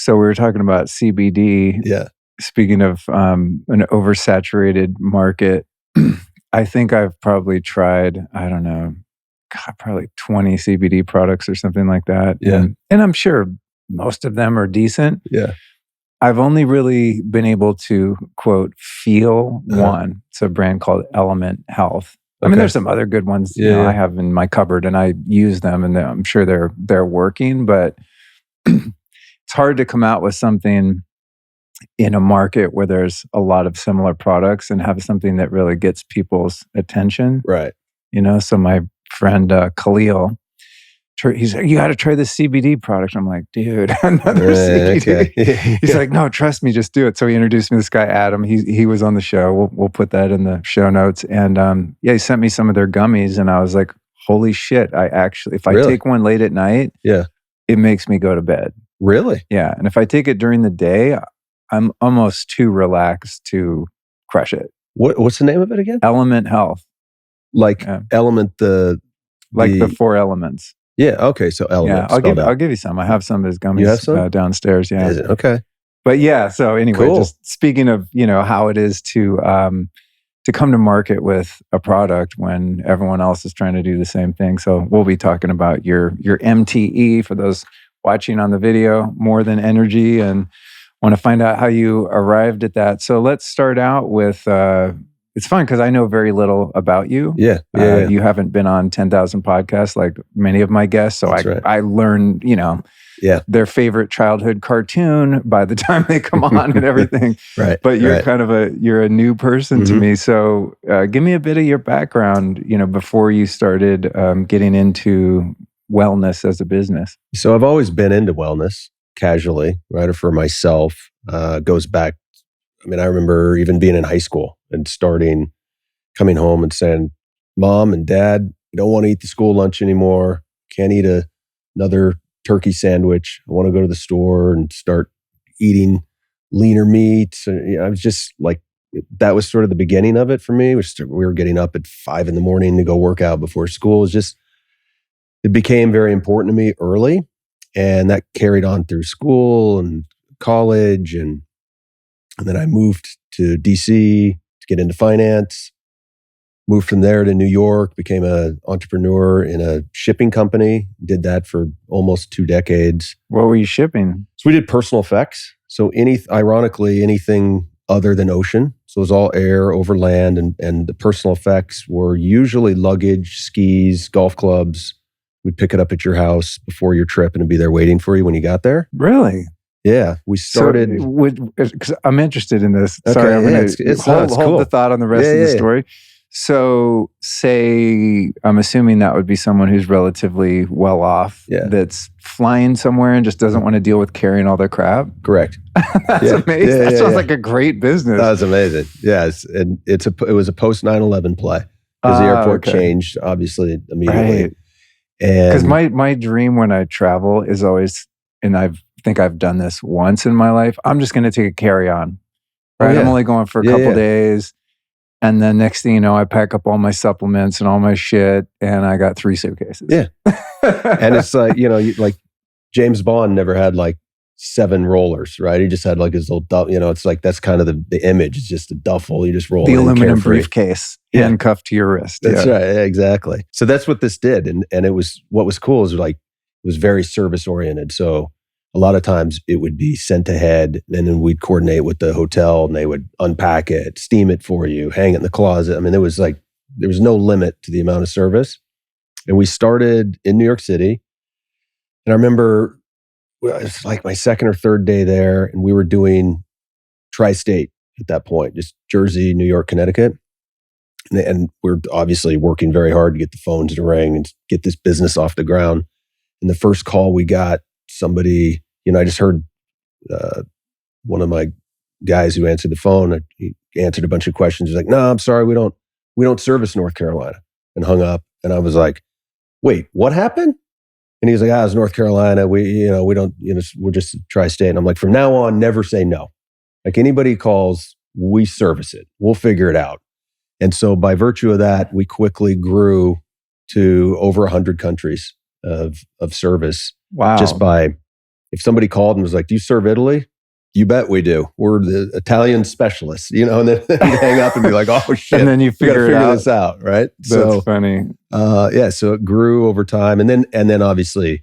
So we were talking about CBD. Yeah. Speaking of an oversaturated market, I think I've probably tried, I don't know, probably 20 CBD products or something like that. Yeah. And I'm sure most of them are decent. Yeah. I've only really been able to, quote, feel one. It's a brand called Element Health. I mean, there's some other good ones I have in my cupboard and I use them and I'm sure they're working, but it's hard to come out with something in a market where there's a lot of similar products and have something that really gets people's attention. Right. So my friend Khalil, he's like, you got to try this CBD product. I'm like, dude, another CBD. Okay. He's like, no, trust me, just do it. So he introduced me to this guy, Adam. He was on the show. We'll put that in the show notes. And he sent me some of their gummies and I was like, holy shit. If I take one late at night, it makes me go to bed. Really? Yeah. And if I take it during the day, I'm almost too relaxed to crush it. What's the name of it again? Element Health. Like element, the 4 elements. Yeah. Okay. So element. Yeah, I'll give you some. I have some of his gummies. You have some? Downstairs. Yeah. Is it? Okay. But yeah. So anyway, just speaking of how it is to come to market with a product when everyone else is trying to do the same thing. So we'll be talking about your MTE for those watching on the video, More Than Energy, and want to find out how you arrived at that. So let's start out with, it's fun because I know very little about you. Yeah. You haven't been on 10,000 podcasts like many of my guests. So I learned, their favorite childhood cartoon by the time they come on and everything. Right. But you're kind of you're a new person to me. So give me a bit of your background, before you started getting into wellness as a business. So I've always been into wellness. Casually, right? Or for myself, goes back. I mean, I remember even being in high school and coming home and saying, Mom and Dad, I don't want to eat the school lunch anymore. Can't eat another turkey sandwich. I want to go to the store and start eating leaner meats. I was just like, that was sort of the beginning of it for me. We were getting up at 5 a.m. to go work out before school. It became very important to me early. And that carried on through school and college. And then I moved to DC to get into finance, moved from there to New York, became an entrepreneur in a shipping company, did that for almost 2 decades. What were you shipping? So we did personal effects. So ironically, anything other than ocean. So it was all air over land. And the personal effects were usually luggage, skis, golf clubs. We'd pick it up at your house before your trip and it'd be there waiting for you when you got there. Really? Yeah. We started... because I'm interested in this. Okay, sorry, I'm going to hold the thought on the rest of the story. So say, I'm assuming that would be someone who's relatively well off, that's flying somewhere and just doesn't want to deal with carrying all their crap. Correct. That's amazing. That sounds like a great business. That was amazing. Yes. And it was a post 9/11 play because the airport changed obviously immediately. Right. Because my dream when I travel is always, and I think I've done this once in my life, I'm just going to take a carry-on. Right? I'm only going for a couple days. And then next thing you know, I pack up all my supplements and all my shit, and I got 3 suitcases. Yeah. And it's like, like James Bond never had like 7 rollers, right? He just had like his little, it's like, that's kind of the image. It's just a duffel. You just roll the in aluminum carefree. Briefcase handcuffed to your wrist. That's right. Yeah, exactly. So that's what this did. And it was, what was cool is like, it was very service oriented. So a lot of times it would be sent ahead and then we'd coordinate with the hotel and they would unpack it, steam it for you, hang it in the closet. I mean, there was no limit to the amount of service. And we started in New York City. And I remember it was like my 2nd or 3rd day there and we were doing tri-state at that point, just Jersey, New York, Connecticut. And we're obviously working very hard to get the phones to ring and get this business off the ground. And the first call we got, somebody, I just heard one of my guys who answered the phone, he answered a bunch of questions. He's like, no, I'm sorry, we don't service North Carolina, and hung up. And I was like, wait, what happened? And he was like, it's North Carolina. We don't, we're just tri-state. And I'm like, from now on, never say no. Like anybody calls, we service it. We'll figure it out. And so by virtue of that, we quickly grew to over 100 countries of service. Wow. Just by if somebody called and was like, "Do you serve Italy?" You bet we do. We're the Italian specialists, and then you'd hang up and be like, "Oh shit!" And then you figure this out, right? That's funny. So it grew over time, and then obviously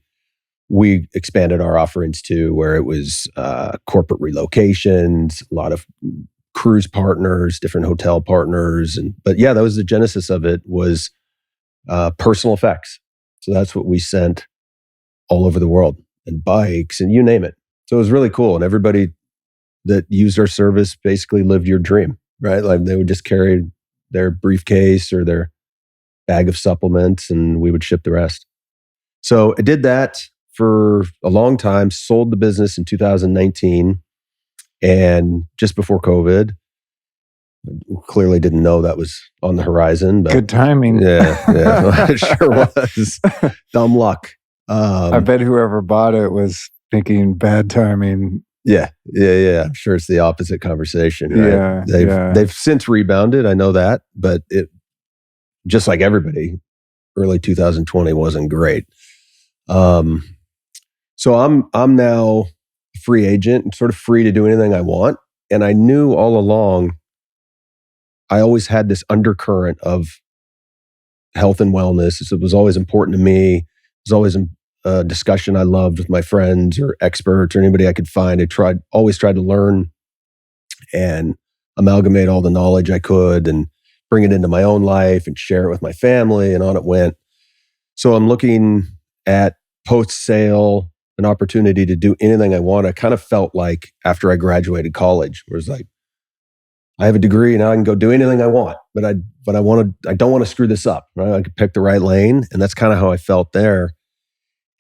we expanded our offerings too, where it was corporate relocations, a lot of cruise partners, different hotel partners, but that was the genesis of it, was personal effects. So that's what we sent all over the world, and bikes, and you name it. So it was really cool, and everybody that used our service basically lived your dream, right? Like they would just carry their briefcase or their bag of supplements, and we would ship the rest. So I did that for a long time, sold the business in 2019, and just before COVID. Clearly didn't know that was on the horizon. But good timing. Yeah, it sure was. Dumb luck. I bet whoever bought it was thinking bad timing. Yeah. I'm sure it's the opposite conversation, right? They've since rebounded. I know that, but it, just like everybody, early 2020 wasn't great. So I'm now a free agent and sort of free to do anything I want. And I knew all along, I always had this undercurrent of health and wellness. It was always important to me. It was always a discussion I loved with my friends or experts or anybody I could find. I always tried to learn and amalgamate all the knowledge I could and bring it into my own life and share it with my family, and on it went. So I'm looking at post-sale, an opportunity to do anything I want. I kind of felt like after I graduated college, where it's like, I have a degree and now I can go do anything I want, but I don't want to screw this up, right? I could pick the right lane. And that's kind of how I felt there.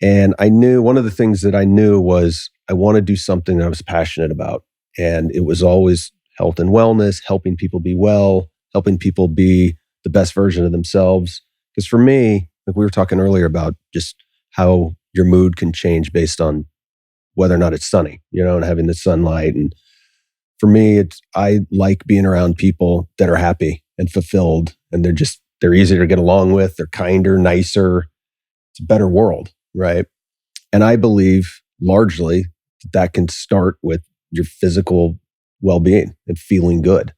And I knew one of the things that I knew was I want to do something that I was passionate about. And it was always health and wellness, helping people be well, helping people be the best version of themselves. Because for me, like we were talking earlier about just how your mood can change based on whether or not it's sunny, and having the sunlight. And for me, I like being around people that are happy and fulfilled, and they're easier to get along with. They're kinder, nicer. It's a better world, right? And I believe largely that can start with your physical well-being and feeling good.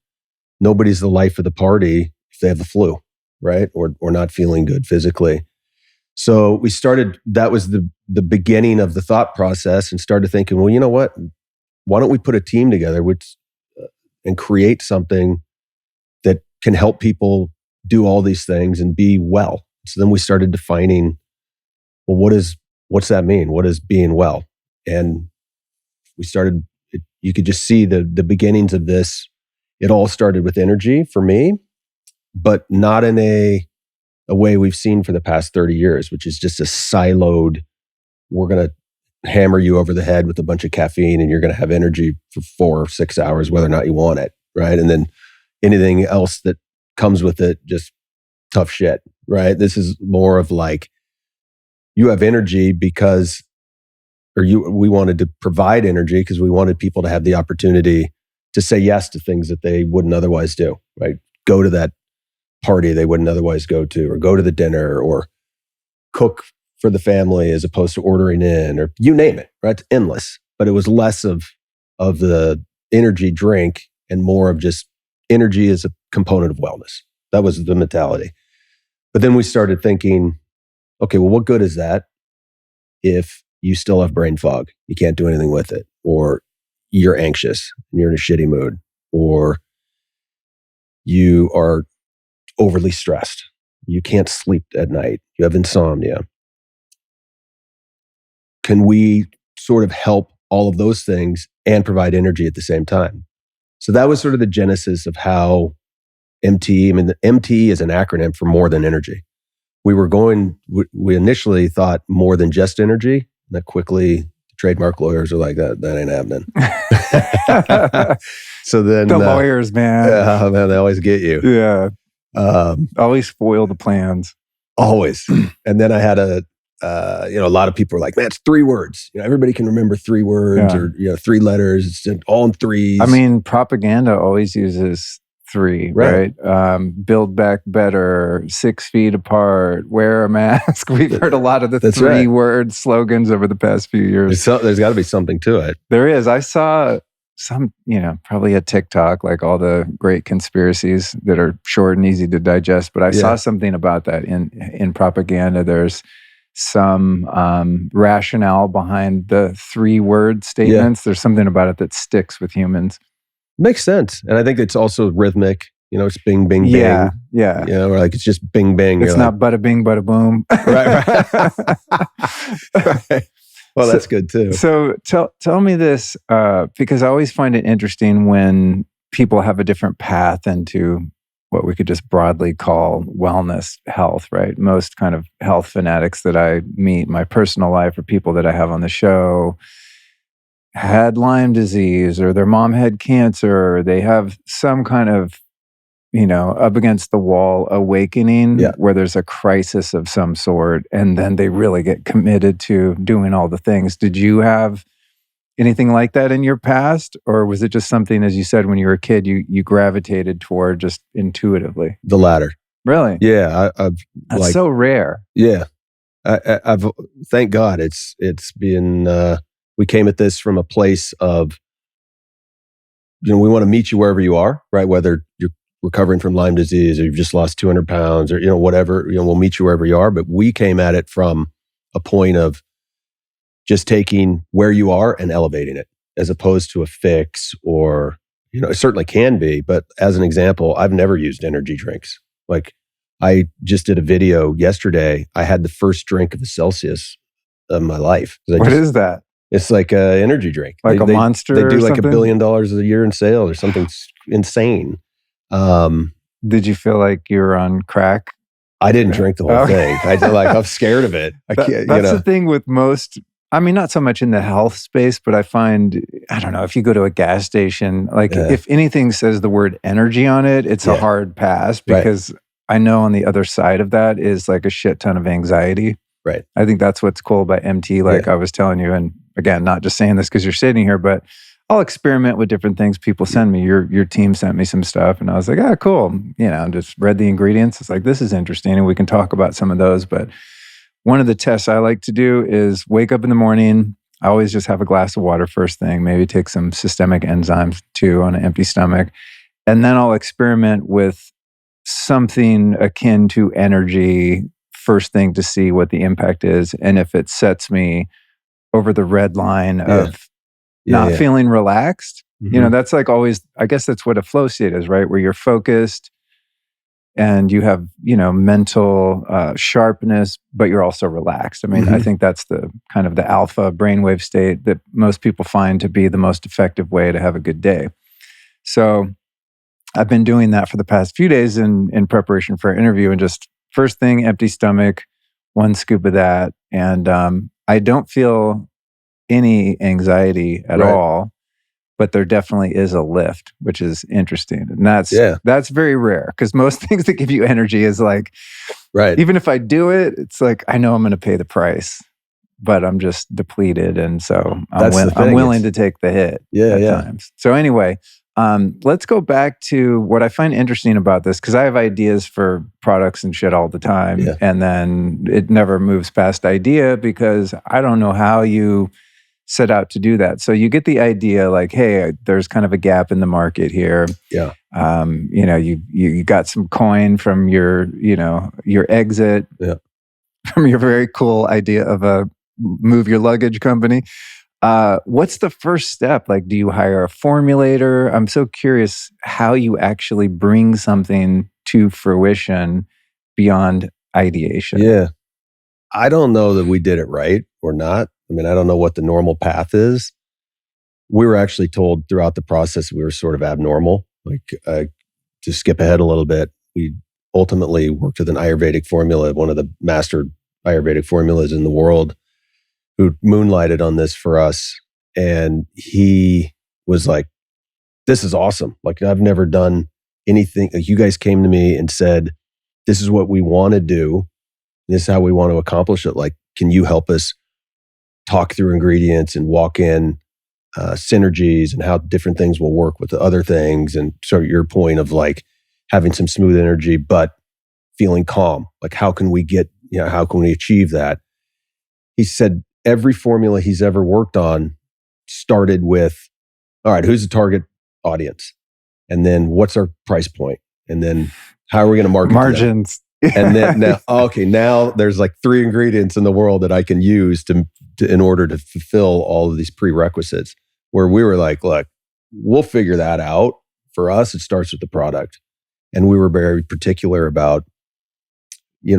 Nobody's the life of the party if they have the flu, right? Or not feeling good physically. So we started, that was the beginning of the thought process, and started thinking, well, you know what? Why don't we put a team together and create something that can help people do all these things and be well? So then we started defining, well, what's that mean? What is being well? And we started, you could just see the beginnings of this. It all started with energy for me, but not in a way we've seen for the past 30 years, which is just a siloed, we're going to hammer you over the head with a bunch of caffeine and you're going to have energy for 4 or 6 hours, whether or not you want it, right? And then anything else that comes with it, just tough shit, right? This is more of like, you have energy because, we wanted to provide energy because we wanted people to have the opportunity to say yes to things that they wouldn't otherwise do, right? Go to that party they wouldn't otherwise go to, or go to the dinner, or cook for the family as opposed to ordering in, or you name it, right? It's endless. But it was less of the energy drink and more of just energy as a component of wellness. That was the mentality. But then we started thinking, okay, well, what good is that if you still have brain fog? You can't do anything with it, or you're anxious and you're in a shitty mood, or you are overly stressed. You can't sleep at night. You have insomnia. Can we sort of help all of those things and provide energy at the same time? So that was sort of the genesis of how MTE, the MTE is an acronym for more than energy. We initially thought more than just energy, and that quickly trademark lawyers are like, that ain't happening. So then the lawyers, man. Yeah, man, they always get you. Yeah. Always spoil the plans. Always. And then I had a lot of people were like, man, it's 3 words. Everybody can remember 3 words or 3 letters. It's all in threes. I mean, propaganda always uses three, right? Build back better, 6 feet apart, wear a mask. We've heard a lot of the three-word slogans over the past few years. There's got to be something to it. There is. I saw some, probably a TikTok, like all the great conspiracies that are short and easy to digest. But I saw something about that in propaganda. There's some rationale behind the 3-word statements. There's something about it that sticks with humans. Makes sense. And I think it's also rhythmic. It's bing, bing, bing. Yeah. Or like it's just bing, bing. It's not bada bing, bada boom. Right. Well, that's good too. So tell me this, because I always find it interesting when people have a different path into what we could just broadly call wellness, health, right? Most kind of health fanatics that I meet in my personal life or people that I have on the show had Lyme disease, or their mom had cancer, or they have some kind of, up against the wall awakening where there's a crisis of some sort, and then they really get committed to doing all the things. Did you have anything like that in your past, or was it just something, as you said, when you were a kid, you gravitated toward just intuitively? The latter. Really? Yeah. That's so rare. Yeah. I've thank God it's been, we came at this from a place of, we want to meet you wherever you are, right? Whether you're recovering from Lyme disease or you've just lost 200 pounds or, whatever, we'll meet you wherever you are. But we came at it from a point of just taking where you are and elevating it, as opposed to a fix, or, it certainly can be. But as an example, I've never used energy drinks. Like, I just did a video yesterday. I had the first drink of the Celsius of my life. What is that? It's like an energy drink. Like a Monster? They do like something? $1 billion a year in sales or something insane. Did you feel like you were on crack? I didn't drink the whole thing. I'm scared of it. I can't. That's the thing with most. I mean, not so much in the health space, but I find, I don't know, if you go to a gas station, like if anything says the word energy on it, it's a hard pass, because I know on the other side of that is like a shit ton of anxiety. Right. I think that's what's cool about MTE, like I was telling you. And again, not just saying this because you're sitting here, but I'll experiment with different things people send me. Your team sent me some stuff, and I was like, cool. Just read the ingredients. It's like, this is interesting, and we can talk about some of those. But one of the tests I like to do is wake up in the morning. I always just have a glass of water first thing, maybe take some systemic enzymes too on an empty stomach. And then I'll experiment with something akin to energy first thing to see what the impact is. And if it sets me over the red line of not feeling relaxed, that's like always, I guess that's what a flow state is, right? Where you're focused and you have, mental sharpness, but you're also relaxed. I mean, I think that's the kind of the alpha brainwave state that most people find to be the most effective way to have a good day. So I've been doing that for the past few days in preparation for our interview, and just first thing, empty stomach, 1 scoop of that. And I don't feel any anxiety at all, but there definitely is a lift, which is interesting. And that's very rare, because most things that give you energy is like, even if I do it, it's like, I know I'm going to pay the price, but I'm just depleted. And so I'm willing to take the hit at times. So anyway, let's go back to what I find interesting about this, because I have ideas for products and shit all the time. And then it never moves past idea, because I don't know how you set out to do that. So you get the idea like, hey, there's kind of a gap in the market here. You got some coin from your exit from your very cool idea of a move your luggage company. What's the first step? Like, do you hire a formulator? I'm so curious how you actually bring something to fruition beyond ideation. Yeah. I don't know that we did it right or not. I mean, I don't know what the normal path is. We were actually told throughout the process we were sort of abnormal. Like, to skip ahead a little bit, we ultimately worked with an Ayurvedic formula, one of the master Ayurvedic formulas in the world, who moonlighted on this for us. And he was like, this is awesome. Like, I've never done anything. Like, you guys came to me and said, this is what we want to do. This is how we want to accomplish it. Like, can you help us talk through ingredients and walk in synergies and how different things will work with the other things. And so your point of like having some smooth energy, but feeling calm. Like how can we achieve that? He said every formula he's ever worked on started with, all right, who's the target audience? And then what's our price point? And then how are we going to market margins? And then now there's like 3 ingredients in the world that I can use to in order to fulfill all of these prerequisites. Where we were like, look, we'll figure that out. For us, it starts with the product. And we were very particular about,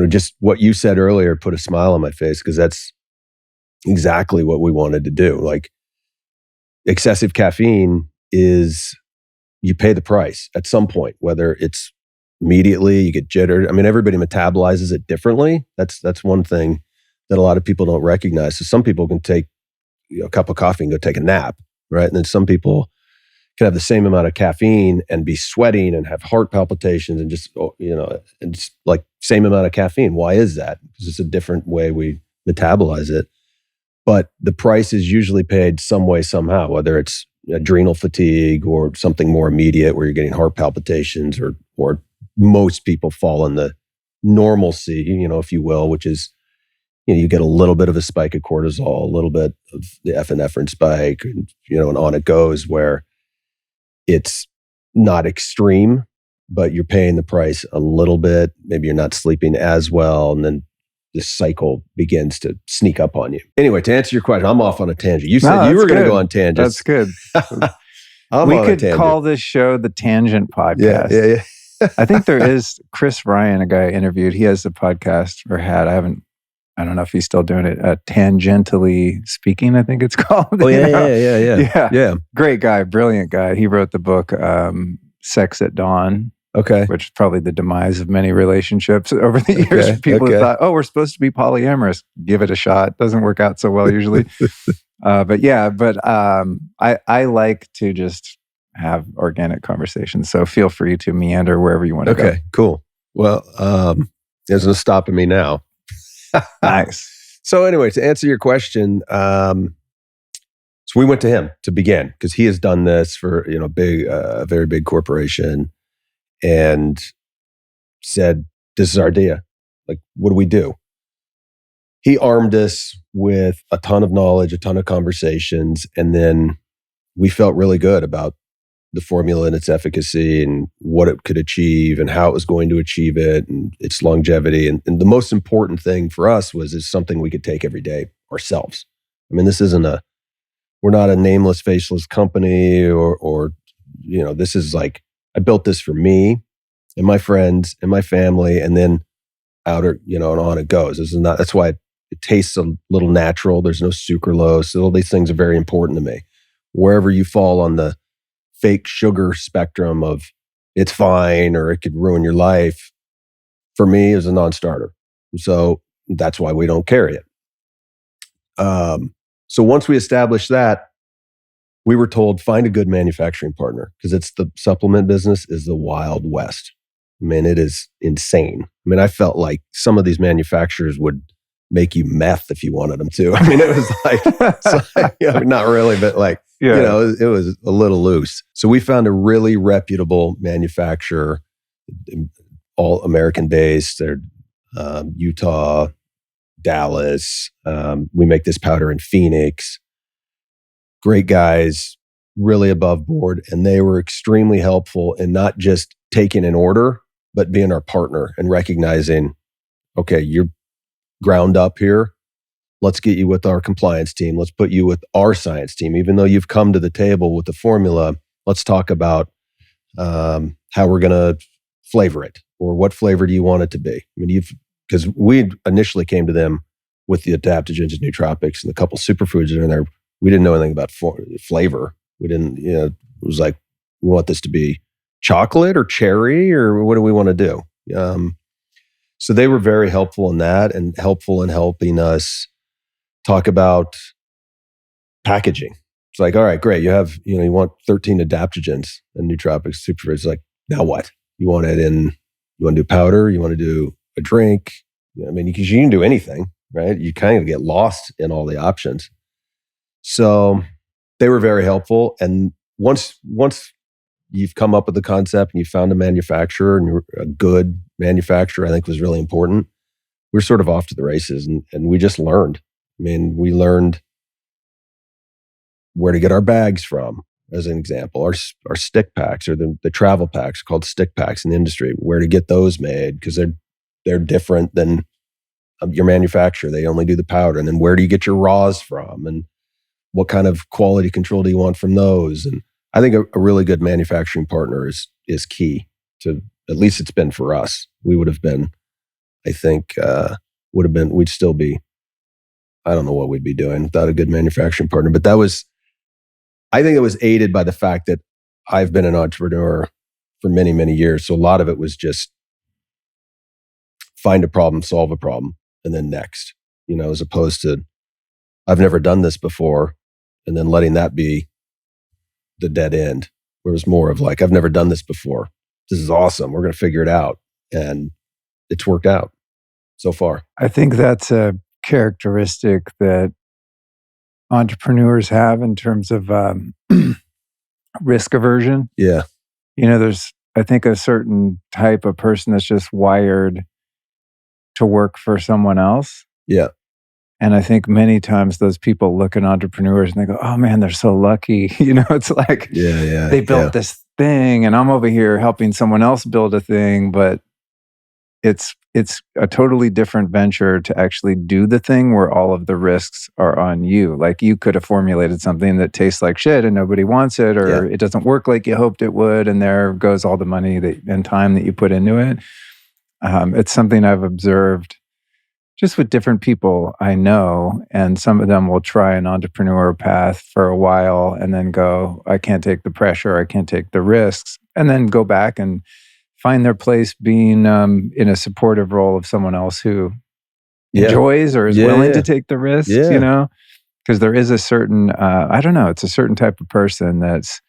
just what you said earlier put a smile on my face, because that's exactly what we wanted to do. Like, excessive caffeine is, you pay the price at some point, whether it's immediately, you get jittered. I mean, everybody metabolizes it differently. That's one thing that a lot of people don't recognize. So some people can take a cup of coffee and go take a nap, right? And then some people can have the same amount of caffeine and be sweating and have heart palpitations and just, and just like same amount of caffeine. Why is that? Because it's a different way we metabolize it. But the price is usually paid some way, somehow, whether it's adrenal fatigue or something more immediate where you're getting heart palpitations, or most people fall in the normalcy, if you will, which is, you get a little bit of a spike of cortisol, a little bit of the epinephrine spike, and on it goes, where it's not extreme, but you're paying the price a little bit. Maybe you're not sleeping as well. And then this cycle begins to sneak up on you. Anyway, to answer your question, I'm off on a tangent. You said you were going to go on tangents. That's good. We could call this show the Tangent Podcast. Yeah. I think there is Chris Ryan, a guy I interviewed. He has a podcast, or had. I don't know if he's still doing it. Tangentially Speaking, I think it's called. Oh, yeah. Great guy, brilliant guy. He wrote the book Sex at Dawn. Okay. Which is probably the demise of many relationships over the years. People have thought, we're supposed to be polyamorous. Give it a shot. Doesn't work out so well usually. I like to just have organic conversations. So feel free to meander wherever you want to go. Okay, cool. Well, there's no stopping me now. Nice. So anyway, to answer your question, so we went to him to begin, because he has done this for a very big corporation, and said, "This is our idea. Like, what do we do?" He armed us with a ton of knowledge, a ton of conversations, and then we felt really good about the formula and its efficacy and what it could achieve and how it was going to achieve it and its longevity. And the most important thing for us was it's something we could take every day ourselves. I mean, we're not a nameless, faceless company or this is like, I built this for me and my friends and my family, and then and on it goes. That's why it tastes a little natural. There's no sucralose. All these things are very important to me. Wherever you fall on the fake sugar spectrum of it's fine or it could ruin your life, for me is a non-starter. So that's why we don't carry it. So once we established that, we were told, find a good manufacturing partner, because the supplement business is the Wild West. I mean, it is insane. I mean, I felt like some of these manufacturers would make you meth if you wanted them to. I mean, it was like, not really, but like, it was a little loose. So we found a really reputable manufacturer, all American based. They're Utah, Dallas. We make this powder in Phoenix. Great guys, really above board. And they were extremely helpful in not just taking an order, but being our partner and recognizing, okay, you're ground up here. Let's get you with our compliance team. Let's put you with our science team. Even though you've come to the table with the formula, let's talk about how we're going to flavor it, or what flavor do you want it to be? I mean, because we initially came to them with the adaptogens and nootropics and a couple superfoods that are in there. We didn't know anything about flavor. We didn't, it was like, we want this to be chocolate or cherry, or what do we want to do? So they were very helpful in that, and helpful in helping us talk about packaging. It's like, all right, great. You have, you want 13 adaptogens and nootropics, superfoods. Like, now what? You want to do powder? You want to do a drink? I mean, because you can do anything, right? You kind of get lost in all the options. So they were very helpful. And once you've come up with the concept and you found a manufacturer, and you're a good manufacturer, I think was really important. We're sort of off to the races, and we just learned. I mean, we learned where to get our bags from, as an example. Our stick packs, or the travel packs, called stick packs in the industry, where to get those made, because they're different than your manufacturer. They only do the powder. And then where do you get your raws from, and what kind of quality control do you want from those? And I think a really good manufacturing partner is key to, at least it's been for us. We would have been, I think, we'd still be, I don't know what we'd be doing without a good manufacturing partner. But I think it was aided by the fact that I've been an entrepreneur for many, many years. So a lot of it was just find a problem, solve a problem, and then next, as opposed to I've never done this before, and then letting that be the dead end. Where it was more of like, I've never done this before. This is awesome. We're going to figure it out. And it's worked out so far. I think that's a characteristic that entrepreneurs have in terms of risk aversion. Yeah. There's, I think, a certain type of person that's just wired to work for someone else. Yeah. And I think many times those people look at entrepreneurs and they go, oh man, they're so lucky. It's like they built this thing and I'm over here helping someone else build a thing, but it's a totally different venture to actually do the thing where all of the risks are on you. Like you could have formulated something that tastes like shit and nobody wants it, or it doesn't work like you hoped it would, and there goes all the money and time that you put into it. It's something I've observed just with different people I know, and some of them will try an entrepreneur path for a while and then go, I can't take the pressure, I can't take the risks, and then go back and find their place being in a supportive role of someone else who enjoys or is willing to take the risks, because there is a certain, I don't know, it's a certain type of person that's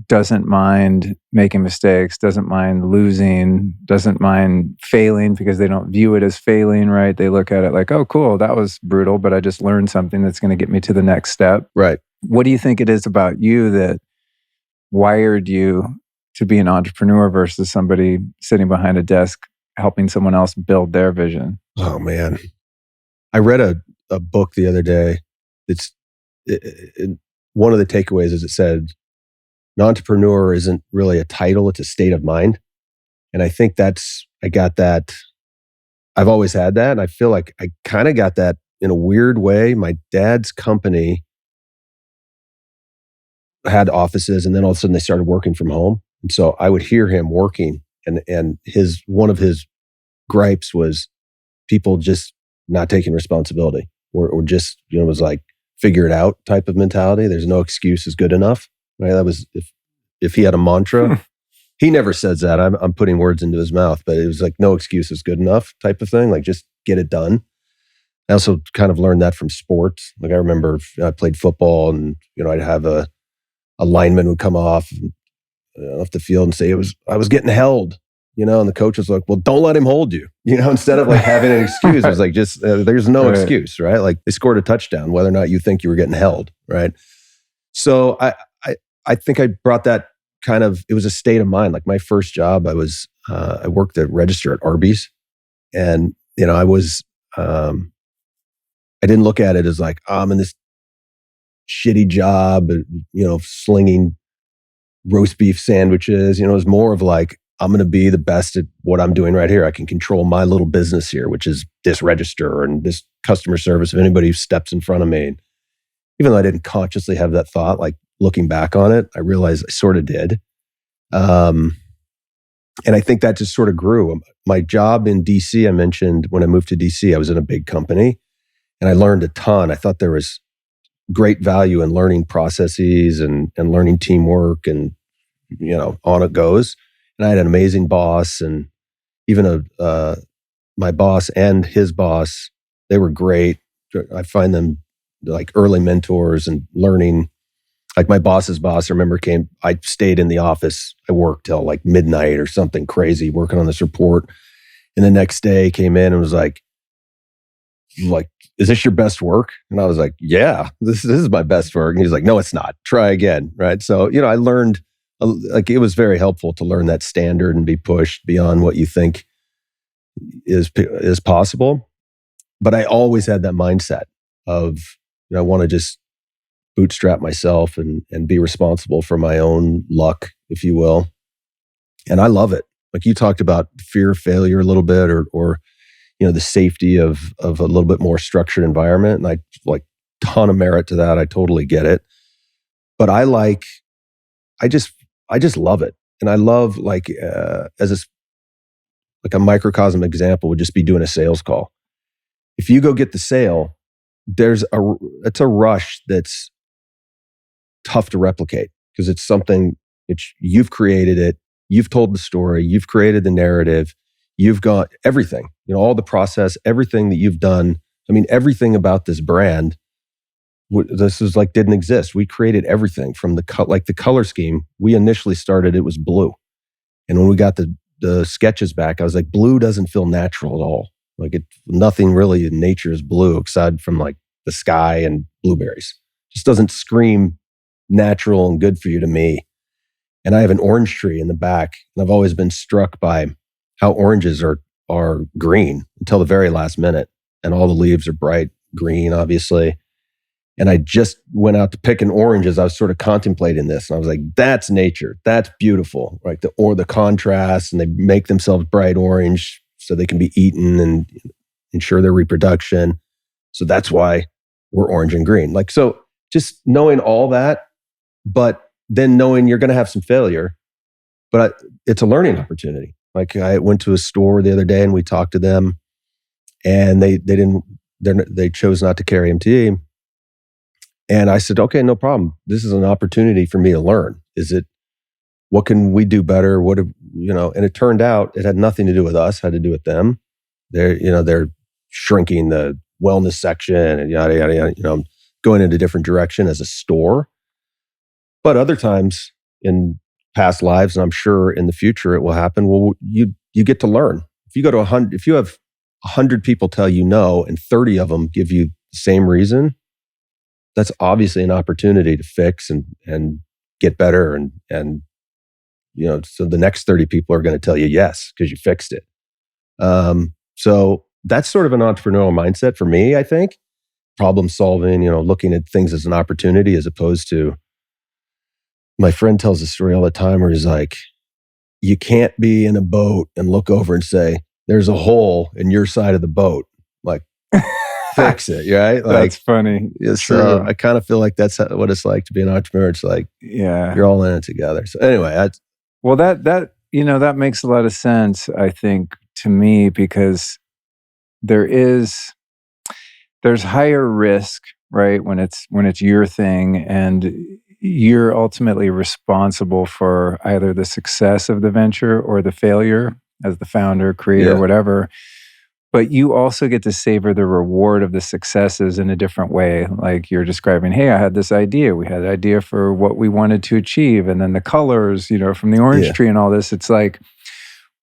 doesn't mind making mistakes, doesn't mind losing, doesn't mind failing because they don't view it as failing, right? They look at it like, oh, cool, that was brutal, but I just learned something that's going to get me to the next step. Right. What do you think it is about you that wired you to be an entrepreneur versus somebody sitting behind a desk helping someone else build their vision? Oh, man. I read a book the other day. One of the takeaways is it said, an entrepreneur isn't really a title, it's a state of mind. And I think I got that. I've always had that. And I feel like I kind of got that in a weird way. My dad's company had offices, and then all of a sudden they started working from home. And so I would hear him working, and one of his gripes was people just not taking responsibility, or just, was like, figure it out type of mentality. There's no excuse is good enough. Right? That was, if he had a mantra, he never says that. I'm putting words into his mouth, but it was like, no excuse is good enough type of thing. Like, just get it done. I also kind of learned that from sports. Like, I remember I played football, and I'd have a lineman would come off the field and say I was getting held. And the coach was like, well, don't let him hold you. Instead of like having an excuse, it was like, just there's no excuse, right? Like, they scored a touchdown, whether or not you think you were getting held, right? So I think I brought that kind of, it was a state of mind. Like, my first job, I worked at register at Arby's, and I didn't look at it as like, I'm in this shitty job, slinging roast beef sandwiches. It was more of like, I'm going to be the best at what I'm doing right here. I can control my little business here, which is this register and this customer service of anybody who steps in front of me. And even though I didn't consciously have that thought, like, looking back on it, I realized I sort of did. And I think that just sort of grew. My job in DC, I mentioned when I moved to DC, I was in a big company and I learned a ton. I thought there was great value in learning processes and learning teamwork, and on it goes. And I had an amazing boss, and even my boss and his boss, they were great. I find them like early mentors and learning. Like, my boss's boss, I remember, I stayed in the office. I worked till like midnight or something crazy working on this report. And the next day came in and was like, like, is this your best work? And I was like, yeah, this is my best work. And he's like, no, it's not. Try again. Right. So, I learned, like, it was very helpful to learn that standard and be pushed beyond what you think is possible. But I always had that mindset of, I want to just bootstrap myself and be responsible for my own luck, if you will. And I love it. Like, you talked about fear of failure a little bit, or the safety of a little bit more structured environment. And I like ton of merit to that. I totally get it. But I just love it. And I love, like, as a microcosm example would just be doing a sales call. If you go get the sale, it's a rush that's tough to replicate, because it's something that you've created it. You've told the story. You've created the narrative. You've got everything, all the process, everything that you've done. I mean, everything about this brand, this is like didn't exist. We created everything from the color scheme. We initially started, it was blue. And when we got the sketches back, I was like, blue doesn't feel natural at all. Like, nothing really in nature is blue aside from like the sky and blueberries. Just doesn't scream natural and good for you to me. And I have an orange tree in the back, and I've always been struck by how oranges are green until the very last minute, and all the leaves are bright green, obviously. And I just went out to pick an orange as I was sort of contemplating this, and I was like, "That's nature. That's beautiful." Right? The contrast, and they make themselves bright orange so they can be eaten and ensure their reproduction. So that's why we're orange and green. Like, so just knowing all that, but then knowing you're going to have some failure, but it's a learning opportunity. Like, I went to a store the other day and we talked to them, and they chose not to carry MTE. And I said, okay, no problem. This is an opportunity for me to learn. What can we do better? And it turned out it had nothing to do with us, had to do with them. They're shrinking the wellness section and yada, yada, yada, going in a different direction as a store. But other times in past lives, and I'm sure in the future it will happen, well, you get to learn. If you go to 100, if you have 100 people tell you no and 30 of them give you the same reason, that's obviously an opportunity to fix and get better. And so the next 30 people are going to tell you yes, because you fixed it. So that's sort of an entrepreneurial mindset for me, I think. Problem solving, looking at things as an opportunity as opposed to, my friend tells a story all the time where he's like, you can't be in a boat and look over and say, there's a hole in your side of the boat. Like, fix it, right? Like, that's funny. So I kind of feel like that's what it's like to be an entrepreneur. It's like, you're all in it together. So anyway, that makes a lot of sense, I think, to me, because there's higher risk, right? When it's your thing, and you're ultimately responsible for either the success of the venture or the failure as the founder, creator, whatever. But you also get to savor the reward of the successes in a different way. Like you're describing, hey, I had this idea. We had an idea for what we wanted to achieve. And then the colors, from the orange tree and all this. It's like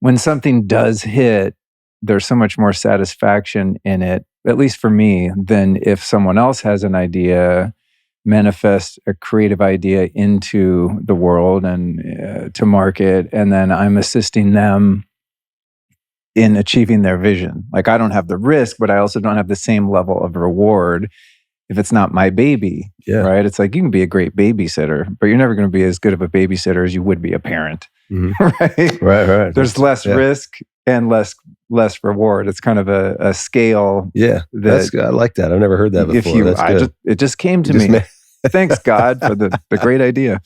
when something does hit, there's so much more satisfaction in it, at least for me, than if someone else has an idea, manifest a creative idea into the world and to market, and then I'm assisting them in achieving their vision. Like, I don't have the risk, but I also don't have the same level of reward if it's not my baby, right? It's like, you can be a great babysitter, but you're never going to be as good of a babysitter as you would be a parent, right? Right. There's less risk and less reward. It's kind of a scale. Yeah, I like that. I've never heard that before. It just came to me. Thanks, God, for the great idea.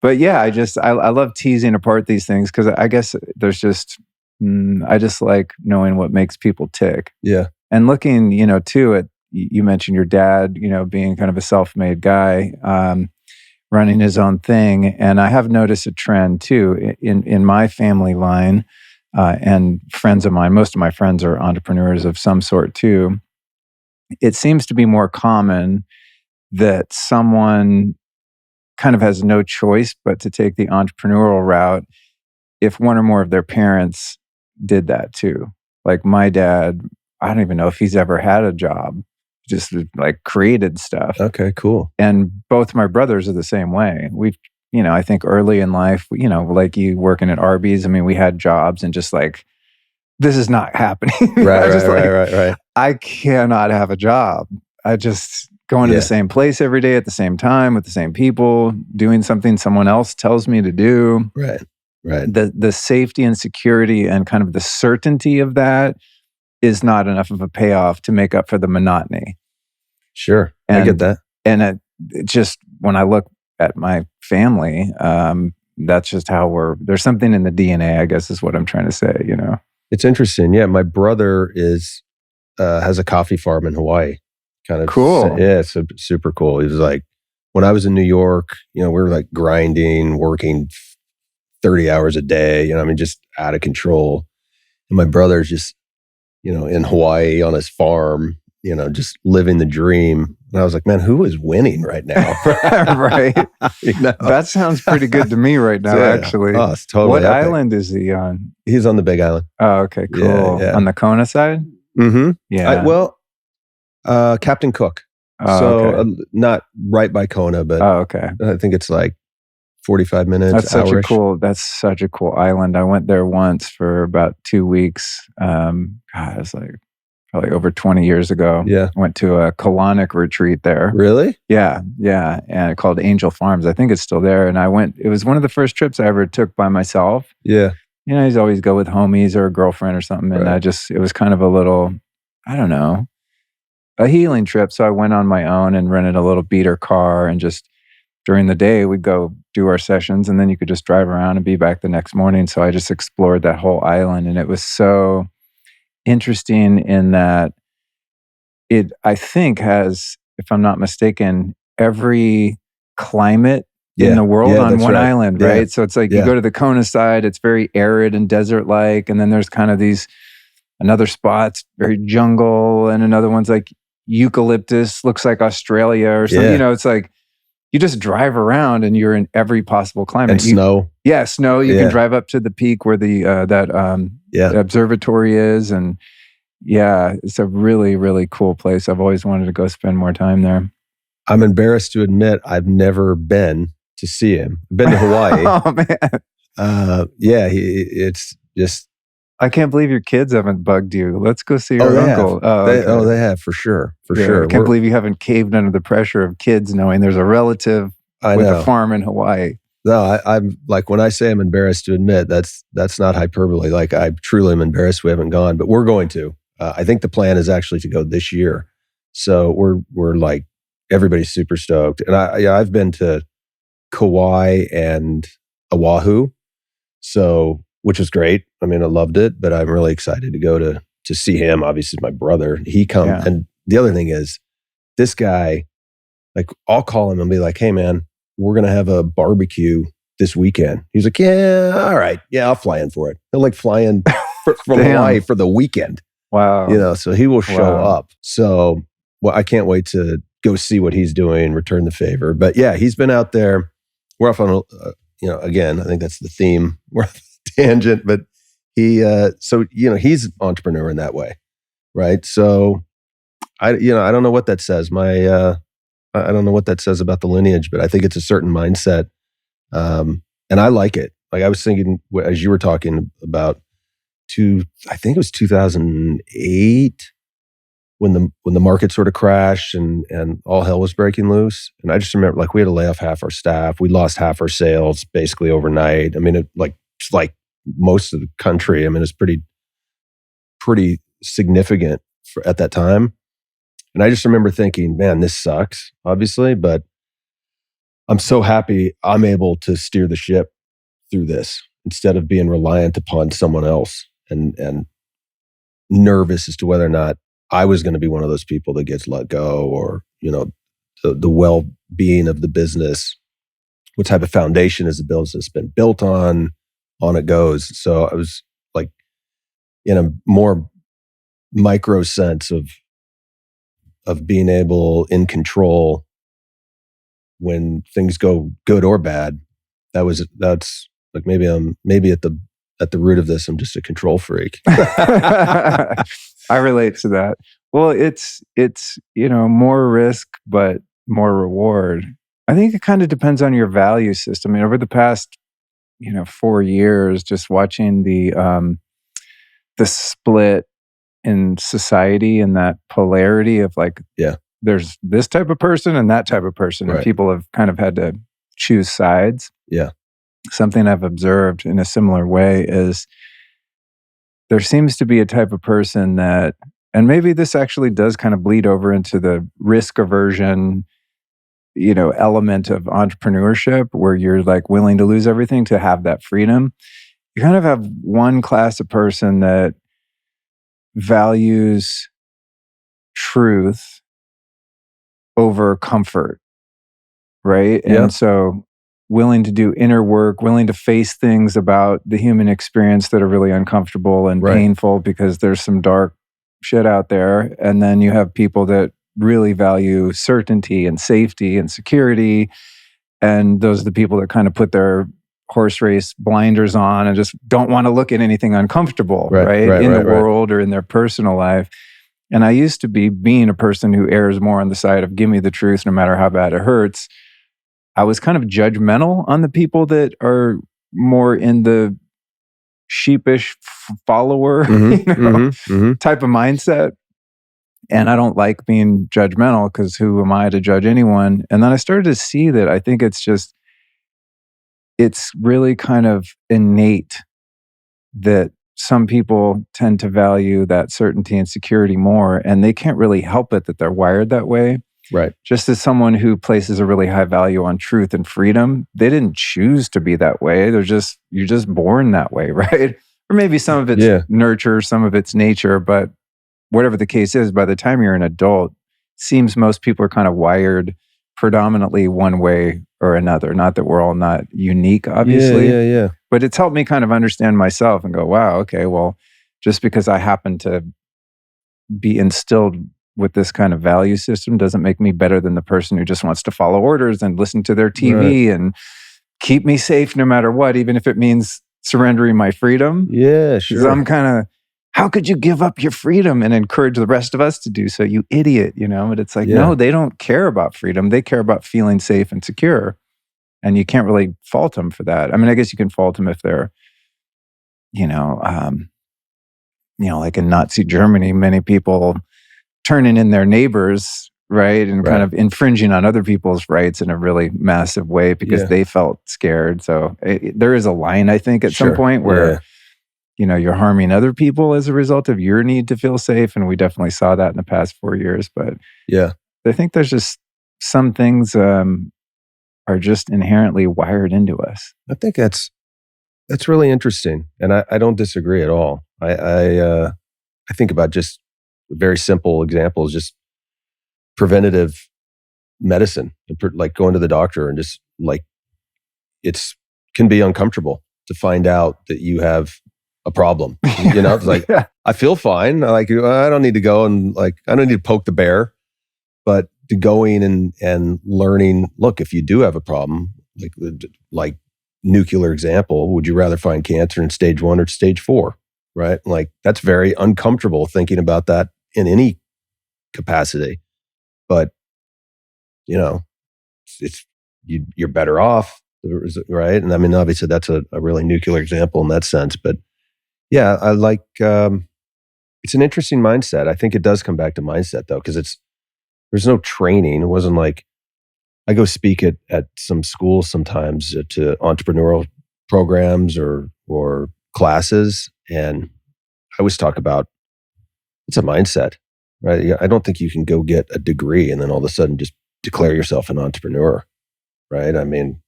But yeah, I love teasing apart these things, because I guess there's just, I just like knowing what makes people tick. Yeah. And looking, too, at, you mentioned your dad, being kind of a self-made guy, running his own thing. And I have noticed a trend too in my family line, and friends of mine. Most of my friends are entrepreneurs of some sort too. It seems to be more common that someone kind of has no choice but to take the entrepreneurial route if one or more of their parents did that too. Like my dad I don't even know if he's ever had a job, just like created stuff. Okay, cool. And both my brothers are the same way. We've, I think early in life, like you working at Arby's, I mean, we had jobs and just like, this is not happening. Right. I cannot have a job. I just going to the same place every day at the same time with the same people, doing something someone else tells me to do. Right. The safety and security and kind of the certainty of that is not enough of a payoff to make up for the monotony. Sure, I get that. And it just, when I look at my family, that's just how there's something in the DNA, I guess is what I'm trying to say, It's interesting. Yeah, my brother has a coffee farm in Hawaii. Kind of cool. Yeah, it's super cool. He was like, when I was in New York, we were like grinding, working 30 hours a day, just out of control. And my brother's just, in Hawaii on his farm, just living the dream. And I was like, man, who is winning right now? Right. That sounds pretty good to me right now, actually. Oh, it's totally What epic. island is he on? He's on the Big Island. Oh, okay, cool. Yeah. On the Kona side? Mm-hmm. Yeah. Captain Cook. Oh, So okay. not right by Kona, but okay. I think it's like 45 minutes. That's such a cool island. I went there once for about 2 weeks. It was like probably over 20 years ago. Yeah. Went to a colonic retreat there. Really? Yeah. And called Angel Farms. I think it's still there. And it was one of the first trips I ever took by myself. Yeah. You always go with homies or a girlfriend or something. And Right. it was kind of a little, I don't know, a healing trip. So I went on my own and rented a little beater car, and just during the day we'd go do our sessions, and then you could just drive around and be back the next morning. So I just explored that whole island, and it was so interesting in that it, I think, has, if I'm not mistaken, every climate in the world on one island, right? Yeah. So it's like you go to the Kona side, it's very arid and desert-like, and then there's kind of another spot's very jungle, and another one's like eucalyptus, looks like Australia or something. It's like you just drive around and you're in every possible climate. And snow. Yeah, snow. You can drive up to the peak where the observatory is, and it's a really, really cool place. I've always wanted to go spend more time there. I'm embarrassed to admit I've never been to see him. I've been to Hawaii. Oh man. It's just. I can't believe your kids haven't bugged you. Let's go see your uncle. They have for sure. Sure. I can't believe you haven't caved under the pressure of kids knowing there's a relative with a farm in Hawaii. No, I'm like, when I say I'm embarrassed to admit, that's not hyperbole. Like, I truly am embarrassed we haven't gone, but we're going to. I think the plan is actually to go this year. So we're like, everybody's super stoked. And I've been to Kauai and Oahu, which was great. I mean, I loved it, but I'm really excited to go to see him. Obviously, my brother, he comes. And the other thing is, this guy, like, I'll call him and be like, hey man, we're going to have a barbecue this weekend. He's like, yeah, all right. Yeah, I'll fly in for it. He'll like fly in from Hawaii for the weekend. Wow. So he will show up. So I can't wait to go see what he's doing, return the favor. But yeah, he's been out there. We're off on, again, I think that's the theme. We're off on a tangent, but he's an entrepreneur in that way. Right. So I don't know what that says. I don't know what that says about the lineage, but I think it's a certain mindset. And I like it. Like, I was thinking, as you were talking about, I think it was 2008 when the market sort of crashed and all hell was breaking loose. And I just remember, like, we had to lay off half our staff. We lost half our sales basically overnight. I mean, it's like most of the country. I mean, it's pretty significant at that time. And I just remember thinking, man, this sucks, obviously, but I'm so happy I'm able to steer the ship through this instead of being reliant upon someone else and nervous as to whether or not I was going to be one of those people that gets let go, or, the well-being of the business. What type of foundation has the business been built on it goes. So I was like, in a more micro sense of being able in control when things go good or bad. That's like, maybe at the root of this, I'm just a control freak. I relate to that. Well, it's more risk, but more reward. I think it kind of depends on your value system. I mean, over the past, 4 years, just watching the split in society and that polarity of like, there's this type of person and that type of person, and people have kind of had to choose sides. Yeah. Something I've observed in a similar way is there seems to be a type of person that, and maybe this actually does kind of bleed over into the risk aversion, element of entrepreneurship, where you're like willing to lose everything to have that freedom. You kind of have one class of person that values truth over comfort, right? Yeah. And so willing to do inner work, willing to face things about the human experience that are really uncomfortable and painful because there's some dark shit out there. And then you have people that really value certainty and safety and security. And those are the people that kind of put their horse race blinders on and just don't want to look at anything uncomfortable, in the world or in their personal life. And I used to being a person who errs more on the side of give me the truth no matter how bad it hurts. I was kind of judgmental on the people that are more in the sheepish follower type of mindset. And I don't like being judgmental because who am I to judge anyone? And then I started to see that I think it's really kind of innate that some people tend to value that certainty and security more, and they can't really help it that they're wired that way. Right. Just as someone who places a really high value on truth and freedom, they didn't choose to be that way. You're just born that way, right? Or maybe some of it's nurture, some of it's nature, but whatever the case is, by the time you're an adult, it seems most people are kind of wired predominantly one way or another. Not that we're all not unique, obviously. Yeah. But it's helped me kind of understand myself and go, wow, okay, well, just because I happen to be instilled with this kind of value system doesn't make me better than the person who just wants to follow orders and listen to their TV and keep me safe no matter what, even if it means surrendering my freedom. Yeah, sure. Because I'm kind of, how could you give up your freedom and encourage the rest of us to do so, you idiot, But it's like, no, they don't care about freedom. They care about feeling safe and secure. And you can't really fault them for that. I mean, I guess you can fault them if they're, like in Nazi Germany, many people turning in their neighbors, right? And kind of infringing on other people's rights in a really massive way because they felt scared. So there is a line, I think, at some point where, you're harming other people as a result of your need to feel safe. And we definitely saw that in the past 4 years. But I think there's just some things are just inherently wired into us. I think that's really interesting. And I don't disagree at all. I think about just very simple examples, just preventative medicine, like going to the doctor and just like, can be uncomfortable to find out that you have a problem. It's like, I feel fine. I don't need to go and I don't need to poke the bear, but to going and learning, look, if you do have a problem, like nuclear example, would you rather find cancer in stage 1 or stage 4? Right? Like that's very uncomfortable thinking about that in any capacity, but you're better off, right? And I mean, obviously that's a really nuclear example in that sense, but I like, it's an interesting mindset. I think it does come back to mindset though, because there's no training. It wasn't like I go speak at some schools sometimes to entrepreneurial programs or classes, and I always talk about it's a mindset, right? I don't think you can go get a degree and then all of a sudden just declare yourself an entrepreneur, right? I mean,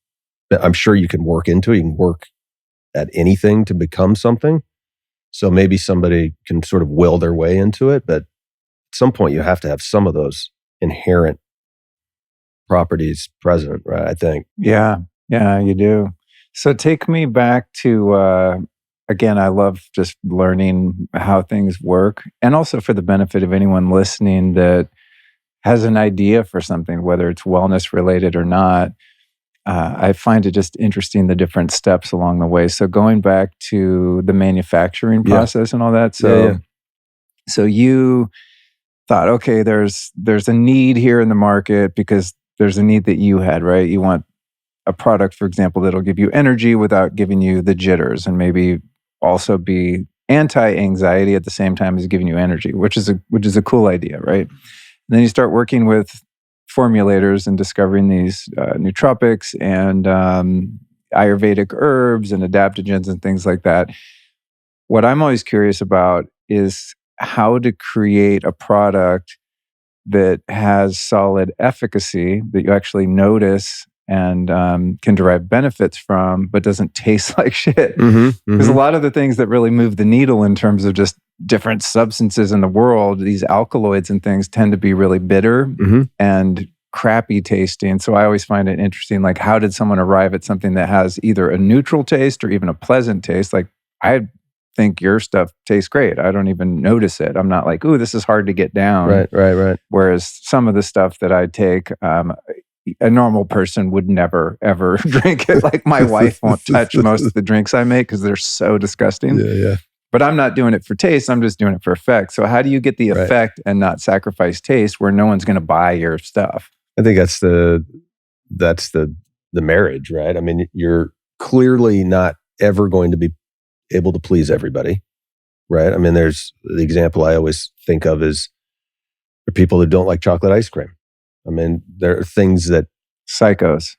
I'm sure you can work into it. You can work at anything to become something. So maybe somebody can sort of will their way into it, but at some point you have to have some of those inherent properties present, right? I think. Yeah, you do. So take me back to, again, I love just learning how things work, and also for the benefit of anyone listening that has an idea for something, whether it's wellness related or not. I find it just interesting, the different steps along the way. So going back to the manufacturing process and all that. So So you thought, okay, there's a need here in the market because there's a need that you had, right? You want a product, for example, that'll give you energy without giving you the jitters, and maybe also be anti-anxiety at the same time as giving you energy, which is a cool idea, right? And then you start working with formulators and discovering these nootropics and Ayurvedic herbs and adaptogens and things like that. What I'm always curious about is how to create a product that has solid efficacy that you actually notice and can derive benefits from, but doesn't taste like shit. Because a lot of the things that really move the needle in terms of just different substances in the world, these alkaloids and things tend to be really bitter and crappy tasting. So I always find it interesting, like, how did someone arrive at something that has either a neutral taste or even a pleasant taste? Like, I think your stuff tastes great. I don't even notice it. I'm not like, ooh, this is hard to get down. Right. Whereas some of the stuff that I take, a normal person would never, ever drink it. Like, my wife won't touch most of the drinks I make because they're so disgusting. Yeah. But I'm not doing it for taste. I'm just doing it for effect. So how do you get the effect and not sacrifice taste where no one's going to buy your stuff? I think that's the marriage, right? I mean, you're clearly not ever going to be able to please everybody, right? I mean, there's the example I always think of is there are people that don't like chocolate ice cream. I mean, there are things that psychos.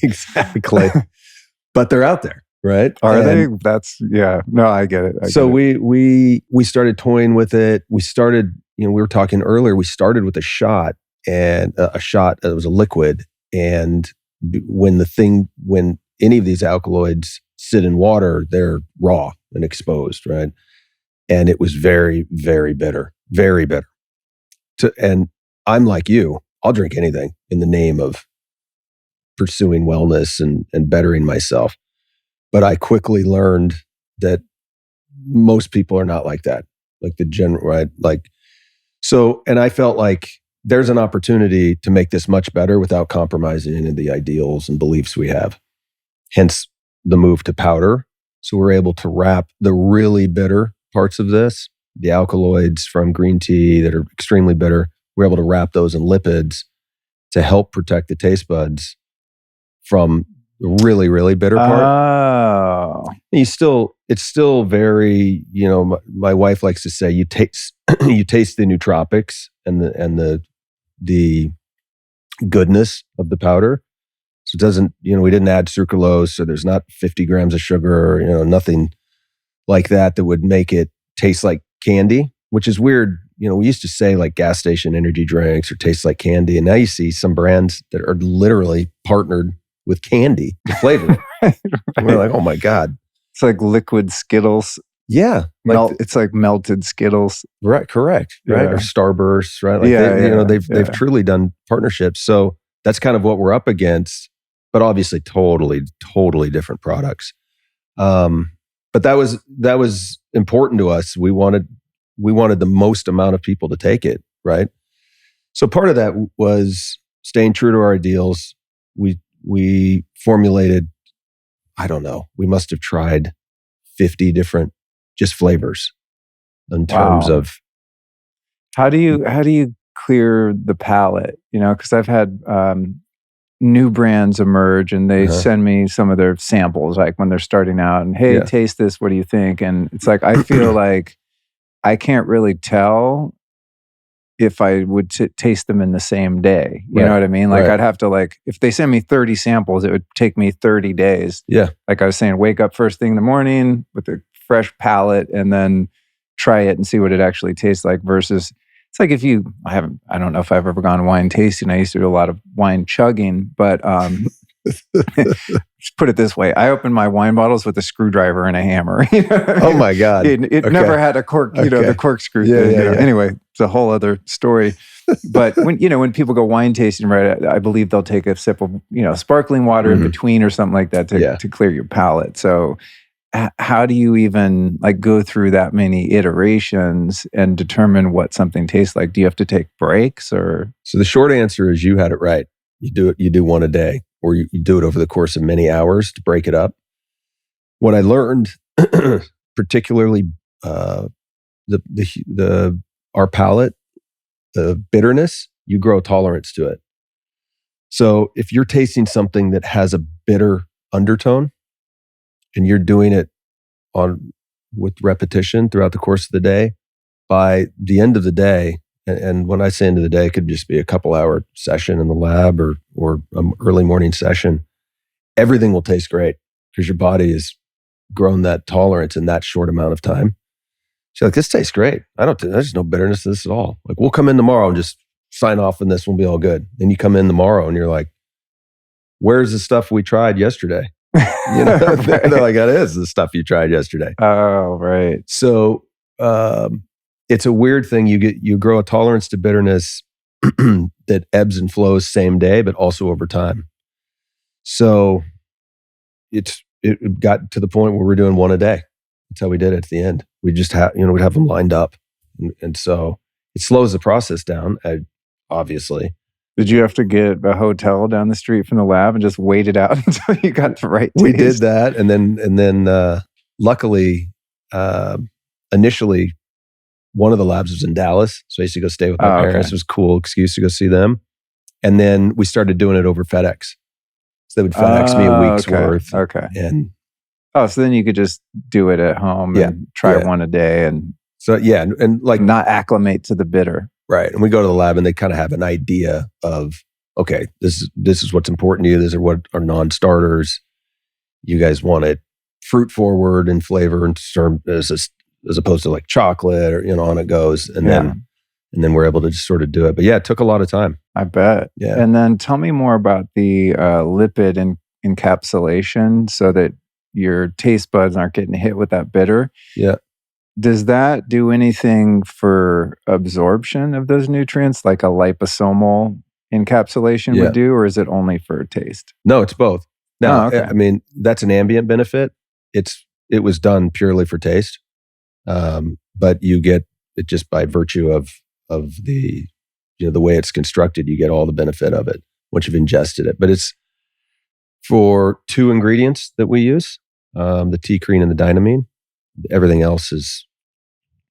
Exactly. But they're out there, right? Are they? That's, yeah. No, I get it. So we started toying with it. We started, we were talking earlier, we started with a shot, and a shot, it was a liquid. And when any of these alkaloids sit in water, they're raw and exposed, right? And it was very, very bitter, very bitter. And I'm like you, I'll drink anything in the name of pursuing wellness and bettering myself. But I quickly learned that most people are not like that, like the general, right? Like, so, and I felt like there's an opportunity to make this much better without compromising any of the ideals and beliefs we have. Hence the move to powder. So we're able to wrap the really bitter parts of this, the alkaloids from green tea that are extremely bitter. We're able to wrap those in lipids to help protect the taste buds from the really, really bitter part. Oh. It's still very, my wife likes to say, you taste the nootropics and the goodness of the powder. So it doesn't, we didn't add sucralose, so there's not 50 grams of sugar, nothing like that would make it taste like candy, which is weird. We used to say like gas station energy drinks or taste like candy. And now you see some brands that are literally partnered with candy to flavor it. Right. We're like, oh my God. It's like liquid Skittles. Yeah. It's like melted Skittles. Right. Correct. Right. Or Starburst. Right. Like they've truly done partnerships. So that's kind of what we're up against, but obviously totally different products. But that was important to us. We wanted the most amount of people to take it, right? So part of that was staying true to our ideals. We formulated, I don't know, we must have tried 50 different just flavors in terms of how do you clear the palate? Because I've had new brands emerge and they send me some of their samples, like when they're starting out, and hey, taste this, what do you think? And it's like, I feel like I can't really tell if I would taste them in the same day. You know what I mean? Like I'd have to, if they send me 30 samples, it would take me 30 days. Yeah. Like I was saying, wake up first thing in the morning with a fresh palate and then try it and see what it actually tastes like versus it's like if I don't know if I've ever gone wine tasting. I used to do a lot of wine chugging, but just put it this way. I open my wine bottles with a screwdriver and a hammer. Oh my God. It never had a cork, the corkscrew thing. Anyway, it's a whole other story. But when people go wine tasting, right, I believe they'll take a sip of, sparkling water in between or something like that to clear your palate. So how do you even go through that many iterations and determine what something tastes like? Do you have to take breaks or? So the short answer is you had it right. You do one a day, or you do it over the course of many hours to break it up. What I learned, particularly our palate, the bitterness, you grow tolerance to it. So if you're tasting something that has a bitter undertone and you're doing it with repetition throughout the course of the day, by the end of the day, and when I say end of the day, it could just be a couple hour session in the lab or an early morning session, everything will taste great because your body has grown that tolerance in that short amount of time. So like, this tastes great. There's no bitterness to this at all. Like, we'll come in tomorrow and just sign off and this will be all good. Then you come in tomorrow and you're like, where's the stuff we tried yesterday? You know, right. They're like, that is the stuff you tried yesterday. Oh, right. So it's a weird thing. You grow a tolerance to bitterness that ebbs and flows same day, but also over time. So it got to the point where we're doing one a day. That's how we did it at the end. We just we'd have them lined up. And so it slows the process down, obviously. Did you have to get a hotel down the street from the lab and just wait it out until you got the right taste? We did that. And then luckily, initially, one of the labs was in Dallas. So I used to go stay with my parents. It was a cool excuse to go see them. And then we started doing it over FedEx. So they would FedEx me a week's worth. Okay. And so then you could just do it at home and try one a day. And so, and like not acclimate to the bitter. Right. And we go to the lab and they kind of have an idea of, okay, this is what's important to you. These are what are non-starters. You guys want it fruit forward in flavor and as opposed to like chocolate or, on it goes. And then we're able to just sort of do it. But it took a lot of time. I bet. Yeah. And then tell me more about the lipid encapsulation so that your taste buds aren't getting hit with that bitter. Yeah. Does that do anything for absorption of those nutrients like a liposomal encapsulation would do, or is it only for taste? No, it's both. Now, I mean, that's an ambient benefit. It was done purely for taste. But you get it just by virtue of the, the way it's constructed, you get all the benefit of it once you've ingested it. But it's for 2 ingredients that we use, the T-creen and the dynamine. Everything else is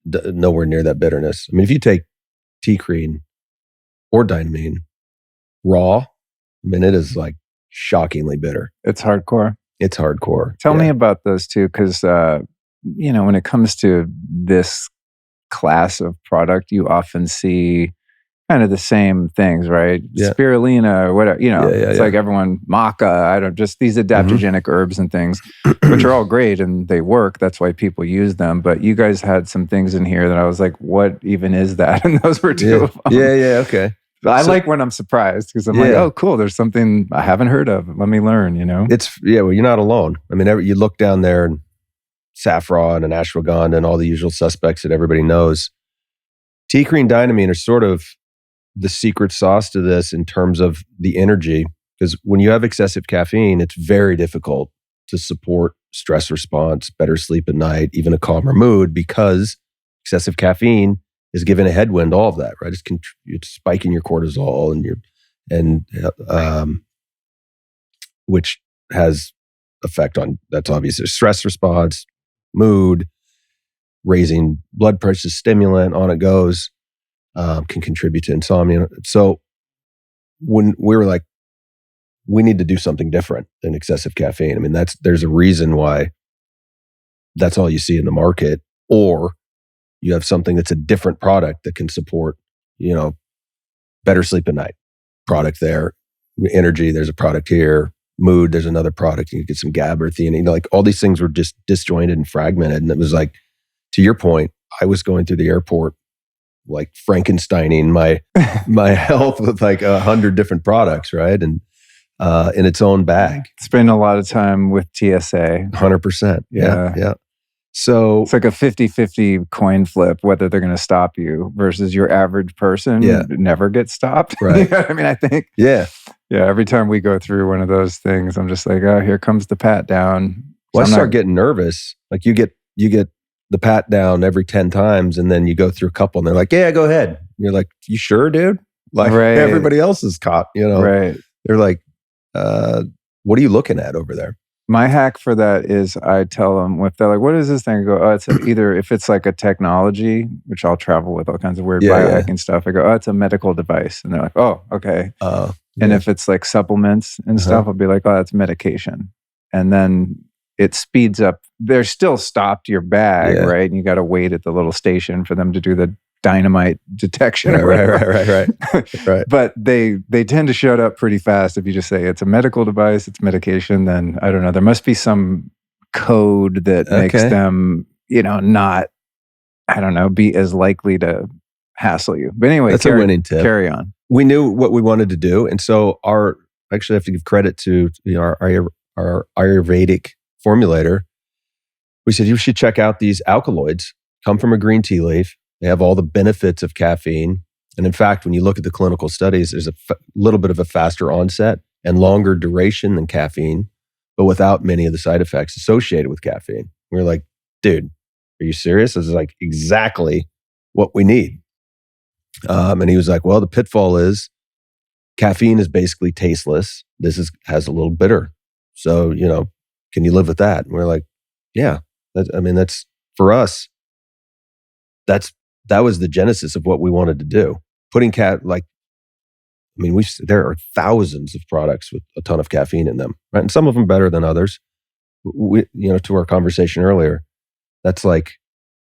nowhere near that bitterness. I mean, if you take T-creen or dynamine raw, I mean, it is like shockingly bitter. It's hardcore. It's hardcore. Tell me about those two, because when it comes to this class of product, you often see kind of the same things, right? Yeah. Spirulina or whatever, it's like everyone, maca, just these adaptogenic herbs and things, which are all great and they work. That's why people use them. But you guys had some things in here that I was like, what even is that? And those were 2 of them. Yeah, okay. I like when I'm surprised because I'm like, oh, cool, there's something I haven't heard of. Let me learn, It's, well, you're not alone. I mean, you look down there and saffron and ashwagandha and all the usual suspects that everybody knows. T-creen, dynamine are sort of the secret sauce to this in terms of the energy, because when you have excessive caffeine, it's very difficult to support stress response, better sleep at night, even a calmer mood, because excessive caffeine is giving a headwind, all of that, right? It's spiking your cortisol and which has effect on, that's obviously stress response, mood, raising blood pressure, stimulant, on it goes. Can contribute to insomnia. So when we were like, we need to do something different than excessive caffeine. I mean, there's a reason why that's all you see in the market, or you have something that's a different product that can support, better sleep at night. Product there, energy, there's a product here, mood, there's another product. You get some GABA or theanine. Like all these things were just disjointed and fragmented. And it was like, to your point, I was going through the airport like Frankensteining my health with like 100 different products, right? And in its own bag. Spend a lot of time with TSA. 100%. Yeah. So it's like a 50-50 coin flip, whether they're going to stop you versus your average person never gets stopped. Right. I mean, I think. Yeah. Every time we go through one of those things, I'm just like, oh, here comes the pat down. Well, I start getting nervous. Like you get the pat down every 10 times, and then you go through a couple and they're like, yeah, go ahead. And you're like, you sure, dude? Like everybody else is caught, Right. They're like, what are you looking at over there? My hack for that is I tell them, if they're like, what is this thing? I go, oh, it's either, if it's like a technology, which I'll travel with all kinds of weird biohacking stuff. I go, oh, it's a medical device. And they're like, oh, okay. And if it's like supplements and stuff, I'll be like, oh, that's medication. And then it speeds up. They're still stopped your bag, right? And you got to wait at the little station for them to do the dynamite detection. Right. But they tend to shut up pretty fast if you just say it's a medical device, it's medication. Then I don't know. There must be some code that makes them, not, I don't know, be as likely to hassle you. But anyway, that's a winning tip. Carry on. We knew what we wanted to do, and so I actually have to give credit to our Ayurvedic formulator. We said you should check out these alkaloids. Come from a green tea leaf. They have all the benefits of caffeine. And in fact, when you look at the clinical studies, there's a little bit of a faster onset and longer duration than caffeine, but without many of the side effects associated with caffeine. We were like, dude, are you serious? This is like exactly what we need. And he was like, well, the pitfall is caffeine is basically tasteless. This has a little bitter. So, can you live with that? And we're like, yeah. That's for us. That was the genesis of what we wanted to do. Putting there are thousands of products with a ton of caffeine in them, right? And some of them better than others. To our conversation earlier, that's like,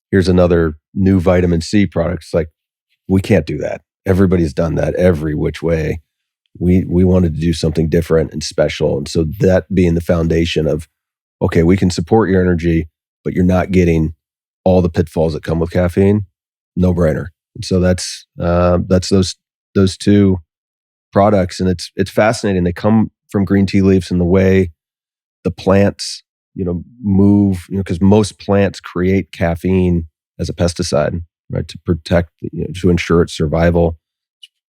here's another new vitamin C product. It's like, we can't do that. Everybody's done that every which way. We wanted to do something different and special. And so that being the foundation of, okay, we can support your energy, but you're not getting all the pitfalls that come with caffeine. No brainer. And so that's those two products, and it's fascinating. They come from green tea leaves, and the way the plants, move, because most plants create caffeine as a pesticide, right, to protect, to ensure its survival.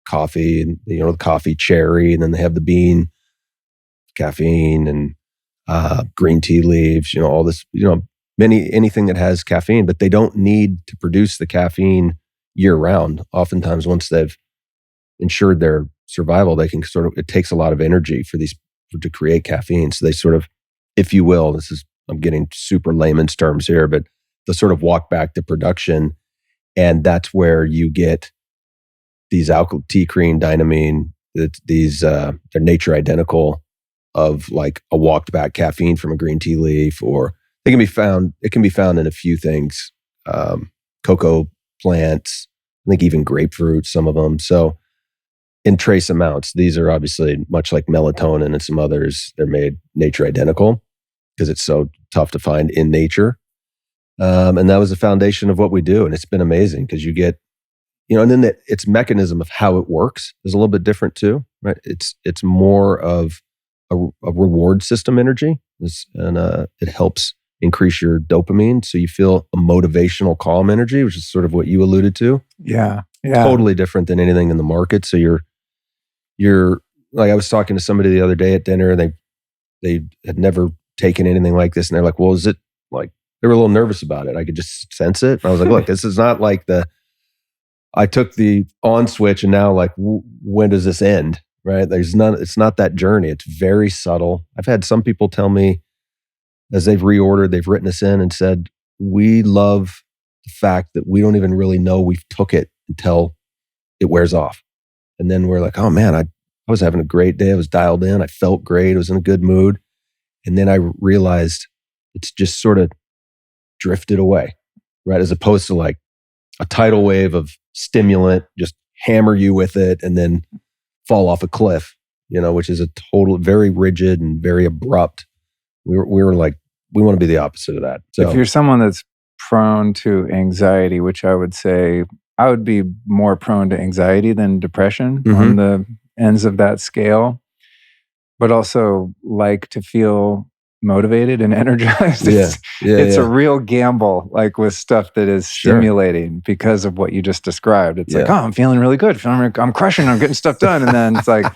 Coffee and the coffee cherry, and then they have the bean, caffeine, and green tea leaves. All this, anything that has caffeine, but they don't need to produce the caffeine year round. Oftentimes, once they've ensured their survival, they can it takes a lot of energy to create caffeine. So they sort of, if you will, I'm getting super layman's terms here, but the sort of walk back to production. And that's where you get these T-cream, dynamine, they're nature identical of like a walked back caffeine from a green tea leaf, or it can be found in a few things. Cocoa plants, I think even grapefruit, some of them. So in trace amounts, these are obviously much like melatonin and some others. They're made nature identical because it's so tough to find in nature. And that was the foundation of what we do. And it's been amazing because you get, and then its mechanism of how it works is a little bit different too, right? It's more of a reward system energy, and it helps increase your dopamine, so you feel a motivational calm energy, which is sort of what you alluded to. Yeah. Totally different than anything in the market. So you're like, I was talking to somebody the other day at dinner, and they had never taken anything like this, and they're like, well, is it like, they were a little nervous about it. I could just sense it. And I was like, look, this is not like I took the on switch and now like, when does this end? Right? It's not that journey. It's very subtle. I've had some people tell me as they've reordered, they've written us in and said, we love the fact that we don't even really know we've took it until it wears off. And then we're like, oh man, I was having a great day. I was dialed in. I felt great. I was in a good mood. And then I realized it's just sort of drifted away, right? As opposed to like a tidal wave of stimulant, just hammer you with it and then fall off a cliff, which is a total, very rigid and very abrupt. We were like, we want to be the opposite of that. So if you're someone that's prone to anxiety, which I would say I would be more prone to anxiety than depression on the ends of that scale, but also like to feel motivated and energized. It's a real gamble, like with stuff that is stimulating because of what you just described. It's like, oh, I'm feeling really good. I'm crushing. I'm getting stuff done. And then it's like,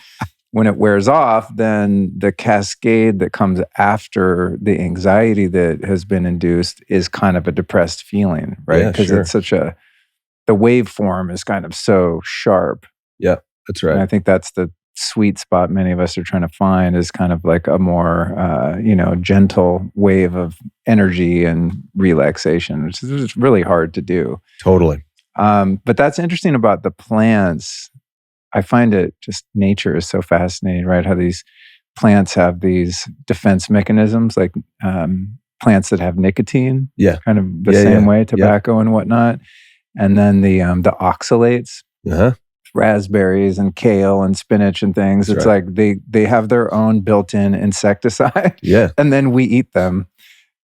when it wears off, then the cascade that comes after the anxiety that has been induced is kind of a depressed feeling, right? Because it's the waveform is kind of so sharp. Yeah, that's right. And I think that's the sweet spot many of us are trying to find is kind of like a more, gentle wave of energy and relaxation, which is really hard to do. Totally. But that's interesting about the plants. I find it just nature is so fascinating, right? How these plants have these defense mechanisms, like plants that have nicotine, kind of the same way, tobacco and whatnot. And then the oxalates, raspberries and kale and spinach and things. That's it's right. Like they have their own built-in insecticide. And then we eat them.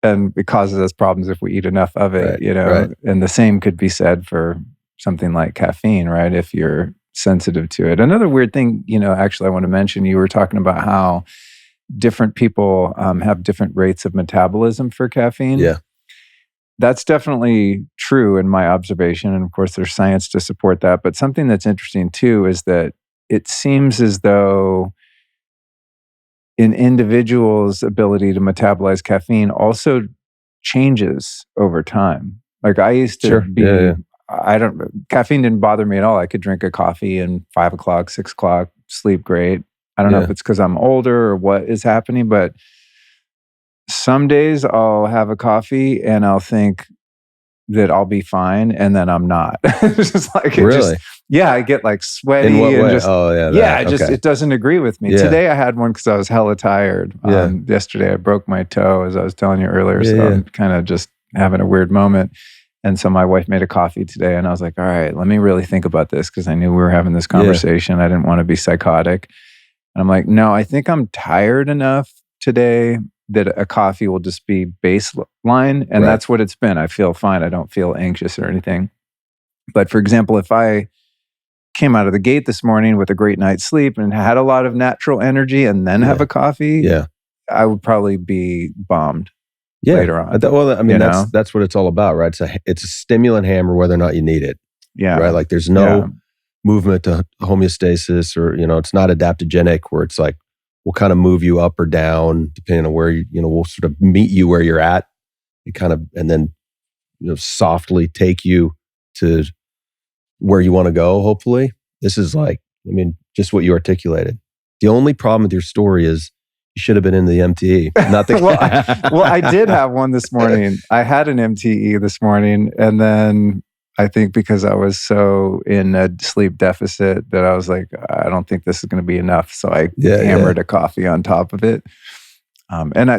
And it causes us problems if we eat enough of it, Right. And the same could be said for something like caffeine, right? If you're sensitive to it. Another weird thing, actually I want to mention, you were talking about how different people have different rates of metabolism for caffeine. Yeah. That's definitely true in my observation. And of course, there's science to support that. But something that's interesting too is that it seems as though an individual's ability to metabolize caffeine also changes over time. Like I used to be, caffeine didn't bother me at all. I could drink a coffee and 5 o'clock, 6 o'clock, sleep great. I don't know if it's because I'm older or what is happening, but some days I'll have a coffee and I'll think that I'll be fine, and then I'm not. It's just like I get like sweaty. In what and way? Just, it doesn't agree with me. Today I had one because I was hella tired. Yesterday I broke my toe, as I was telling you earlier, so I'm kind of just having a weird moment. And so my wife made a coffee today, and I was like, all right, let me really think about this because I knew we were having this conversation. I didn't want to be psychotic. And I'm like, no, I think I'm tired enough today that a coffee will just be baseline. And that's what it's been. I feel fine. I don't feel anxious or anything. But for example, if I came out of the gate this morning with a great night's sleep and had a lot of natural energy and then have a coffee, I would probably be bombed later on. That's what it's all about, right? It's a stimulant hammer, whether or not you need it. Right? Like there's no movement to homeostasis, or, it's not adaptogenic where it's like, we'll kind of move you up or down depending on where we'll sort of meet you where you're at and then softly take you to where you want to go, hopefully. This is like, just what you articulated. The only problem with your story is you should have been in the MTE. I did have one this morning. I had an MTE this morning, and then I think because I was so in a sleep deficit that I was like, I don't think this is going to be enough. So I hammered a coffee on top of it.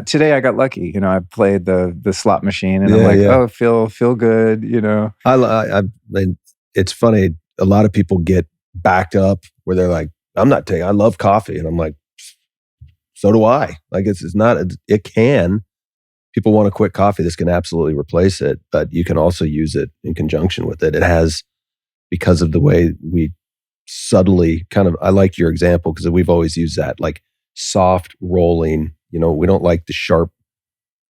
Today I got lucky. I played the slot machine, and I'm like, oh, feel good. It's funny. A lot of people get backed up where they're like, I love coffee, and I'm like, so do I. Like it can. People want to quit coffee. This can absolutely replace it, but you can also use it in conjunction with it. It has, because of the way we subtly I like your example because we've always used that, like soft rolling, we don't like the sharp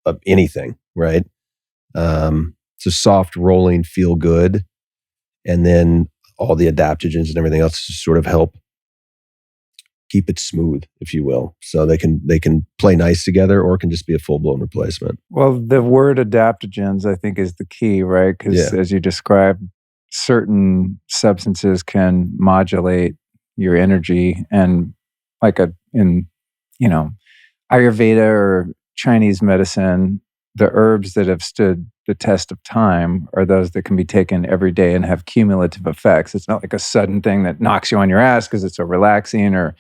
of anything, right? So soft rolling, feel good. And then all the adaptogens and everything else to sort of help keep it smooth, if you will. So they can play nice together, or it can just be a full-blown replacement. Well, the word adaptogens, I think, is the key, right? Because as you described, certain substances can modulate your energy, and like in Ayurveda or Chinese medicine, the herbs that have stood the test of time are those that can be taken every day and have cumulative effects. It's not like a sudden thing that knocks you on your ass because it's so relaxing or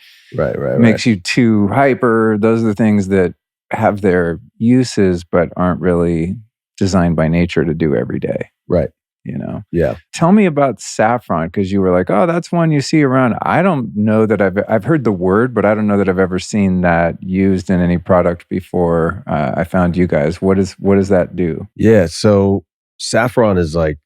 makes you too hyper. Those are the things that have their uses but aren't really designed by nature to do every day. Right. Yeah. Tell me about saffron, because you were like, oh, that's one you see around. I don't know that I've heard the word, but I don't know that I've ever seen that used in any product before I found you guys. What does that do? Yeah. So saffron is like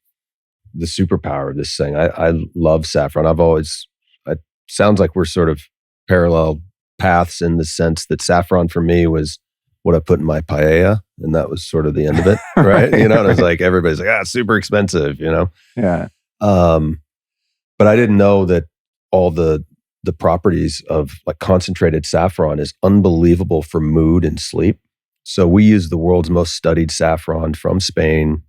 the superpower of this thing. I love saffron. It sounds like we're sort of parallel paths in the sense that saffron for me was what I put in my paella, and that was sort of the end of it, right? And it was like, everybody's like, it's super expensive, Yeah. But I didn't know that all the properties of like concentrated saffron is unbelievable for mood and sleep. So we use the world's most studied saffron from Spain.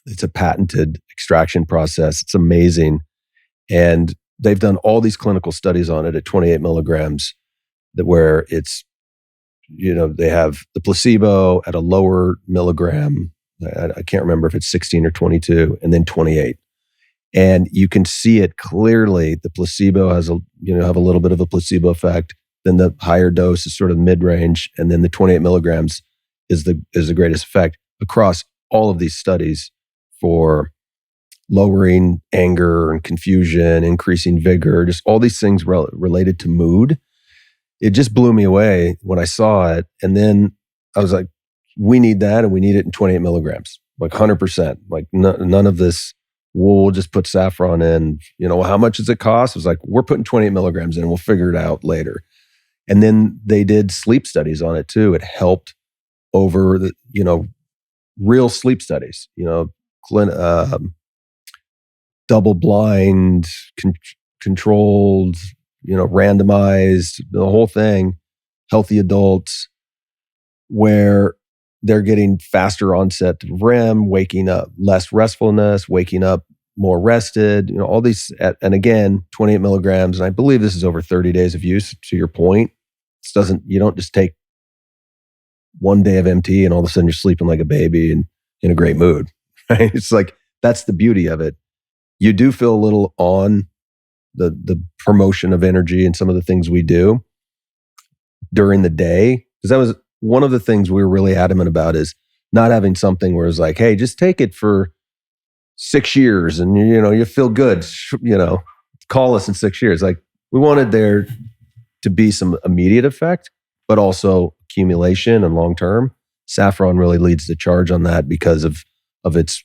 It's a patented extraction process. It's amazing. And they've done all these clinical studies on it at 28 milligrams, where it's, they have the placebo at a lower milligram. I can't remember if it's 16 or 22, and then 28. And you can see it clearly. The placebo has have a little bit of a placebo effect. Then the higher dose is sort of mid-range, and then the 28 milligrams is the greatest effect across all of these studies for lowering anger and confusion, increasing vigor, just all these things related to mood. It just blew me away when I saw it. And then I was like, we need that, and we need it in 28 milligrams, like 100%. Like none of this, we'll just put saffron in, how much does it cost? It was like, we're putting 28 milligrams in, and we'll figure it out later. And then they did sleep studies on it too. It helped over the, real sleep studies, double-blind, controlled, randomized, the whole thing, healthy adults, where they're getting faster onset of REM, waking up, less restfulness, waking up more rested, all these, and again, 28 milligrams. And I believe this is over 30 days of use, to your point. You don't just take one day of MTE and all of a sudden you're sleeping like a baby and in a great mood, right? It's like, that's the beauty of it. You do feel a little on the promotion of energy and some of the things we do during the day. Because that was one of the things we were really adamant about, is not having something where it's like, hey, just take it for 6 years and you feel good, call us in 6 years. Like, we wanted there to be some immediate effect, but also accumulation and long term. Saffron really leads the charge on that because of its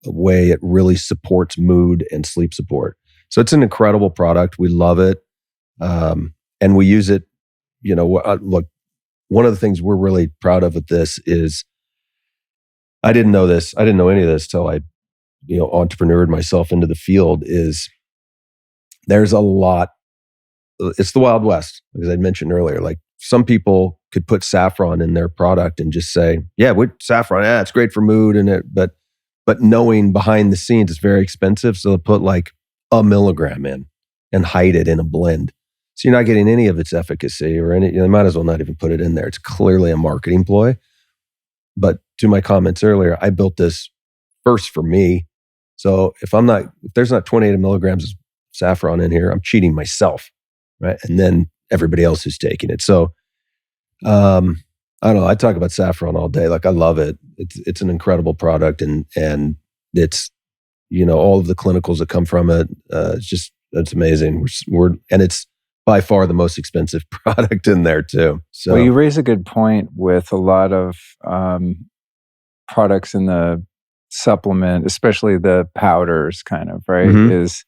way it really supports mood and sleep support. So it's an incredible product. We love it, and we use it. Look, one of the things we're really proud of with this is, I didn't know this. I didn't know any of this till I, entrepreneured myself into the field. Is there's a lot. It's the Wild West, as I mentioned earlier. Like, some people could put saffron in their product and just say, "Yeah, with saffron, it's great for mood," but knowing behind the scenes, it's very expensive. So they'll put like 1 milligram in and hide it in a blend. So you're not getting any of its efficacy or any. They might as well not even put it in there. It's clearly a marketing ploy. But to my comments earlier, I built this first for me. So if there's not 28 milligrams of saffron in here, I'm cheating myself, right? And then everybody else who's taking it. So I don't know. I talk about saffron all day. Like, I love it. It's an incredible product, and it's all of the clinicals that come from it. It's amazing. And it's by far the most expensive product in there too. So, well, you raise a good point with a lot of products in the supplement, especially the powders, kind of, right? Mm-hmm. Is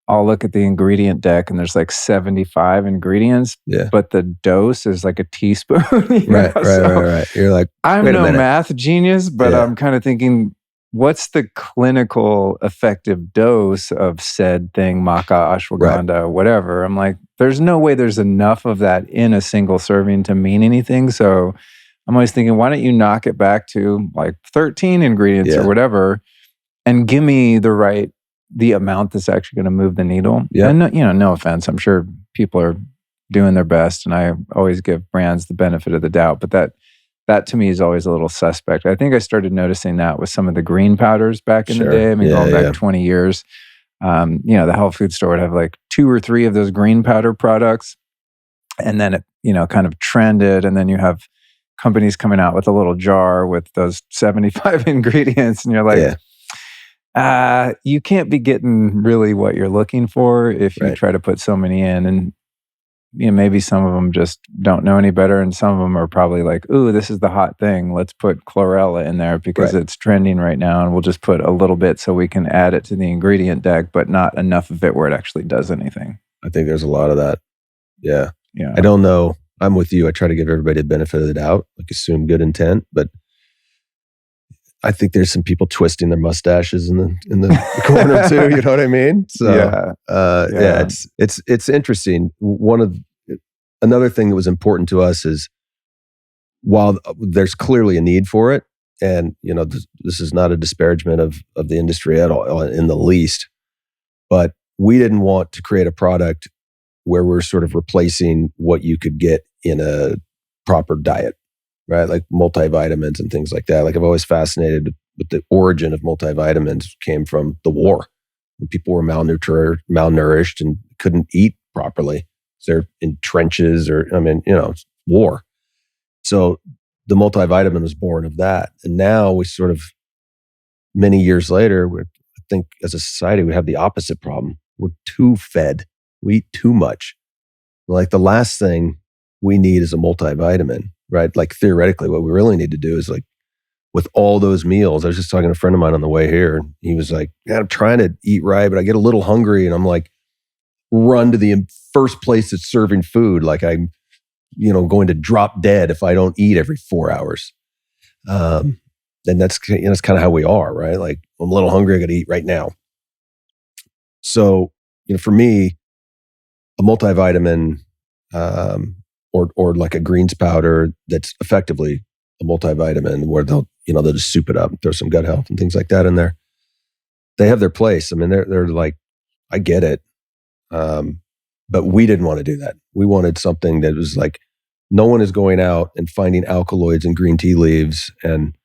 I'll look at the ingredient deck and there's like 75 ingredients, but the dose is like a teaspoon. Right. You're like, I'm no math genius, but I'm kind of thinking, what's the clinical effective dose of said thing, maca, ashwagandha, whatever? I'm like, there's no way there's enough of that in a single serving to mean anything. So I'm always thinking, why don't you knock it back to like 13 ingredients or whatever, and give me the amount that's actually going to move the needle. Yeah. And no offense, I'm sure people are doing their best, and I always give brands the benefit of the doubt, but that to me is always a little suspect. I think I started noticing that with some of the green powders back in the day. I mean, going back 20 years, the health food store would have like 2 or 3 of those green powder products. And then it, kind of trended. And then you have companies coming out with a little jar with those 75 ingredients. And you're like, you can't be getting really what you're looking for if you try to put so many in. And maybe some of them just don't know any better, and some of them are probably like, "Ooh, this is the hot thing. Let's put chlorella in there because it's trending right now, and we'll just put a little bit so we can add it to the ingredient deck, but not enough of it where it actually does anything." I think there's a lot of that. Yeah. I don't know. I'm with you. I try to give everybody the benefit of the doubt, like assume good intent, but I think there's some people twisting their mustaches in the corner too. You know what I mean? So it's interesting. Another thing that was important to us is, while there's clearly a need for it, and this is not a disparagement of the industry at all in the least, But we didn't want to create a product where we're sort of replacing what you could get in a proper diet, right? Like multivitamins and things like that. Like I've always fascinated with the origin of multivitamins came from the war. When people were malnourished and couldn't eat properly. They're in trenches it's war. So the multivitamin was born of that. And now we sort of, many years later, I think as a society, we have the opposite problem. We're too fed. We eat too much. Like the last thing we need is a multivitamin, right? Like theoretically, what we really need to do is like, with all those meals, I was just talking to a friend of mine on the way here. And he was like, yeah, I'm trying to eat right, but I get a little hungry. And I'm like, run to the first place that's serving food. Like I'm, going to drop dead if I don't eat every 4 hours. And that's kind of how we are, right? Like I'm a little hungry, I got to eat right now. So, for me, a multivitamin or like a greens powder that's effectively a multivitamin where they'll just soup it up and throw some gut health and things like that in there. They have their place. I mean, they're like, I get it. But we didn't want to do that. We wanted something that was like, no one is going out and finding alkaloids in green tea leaves and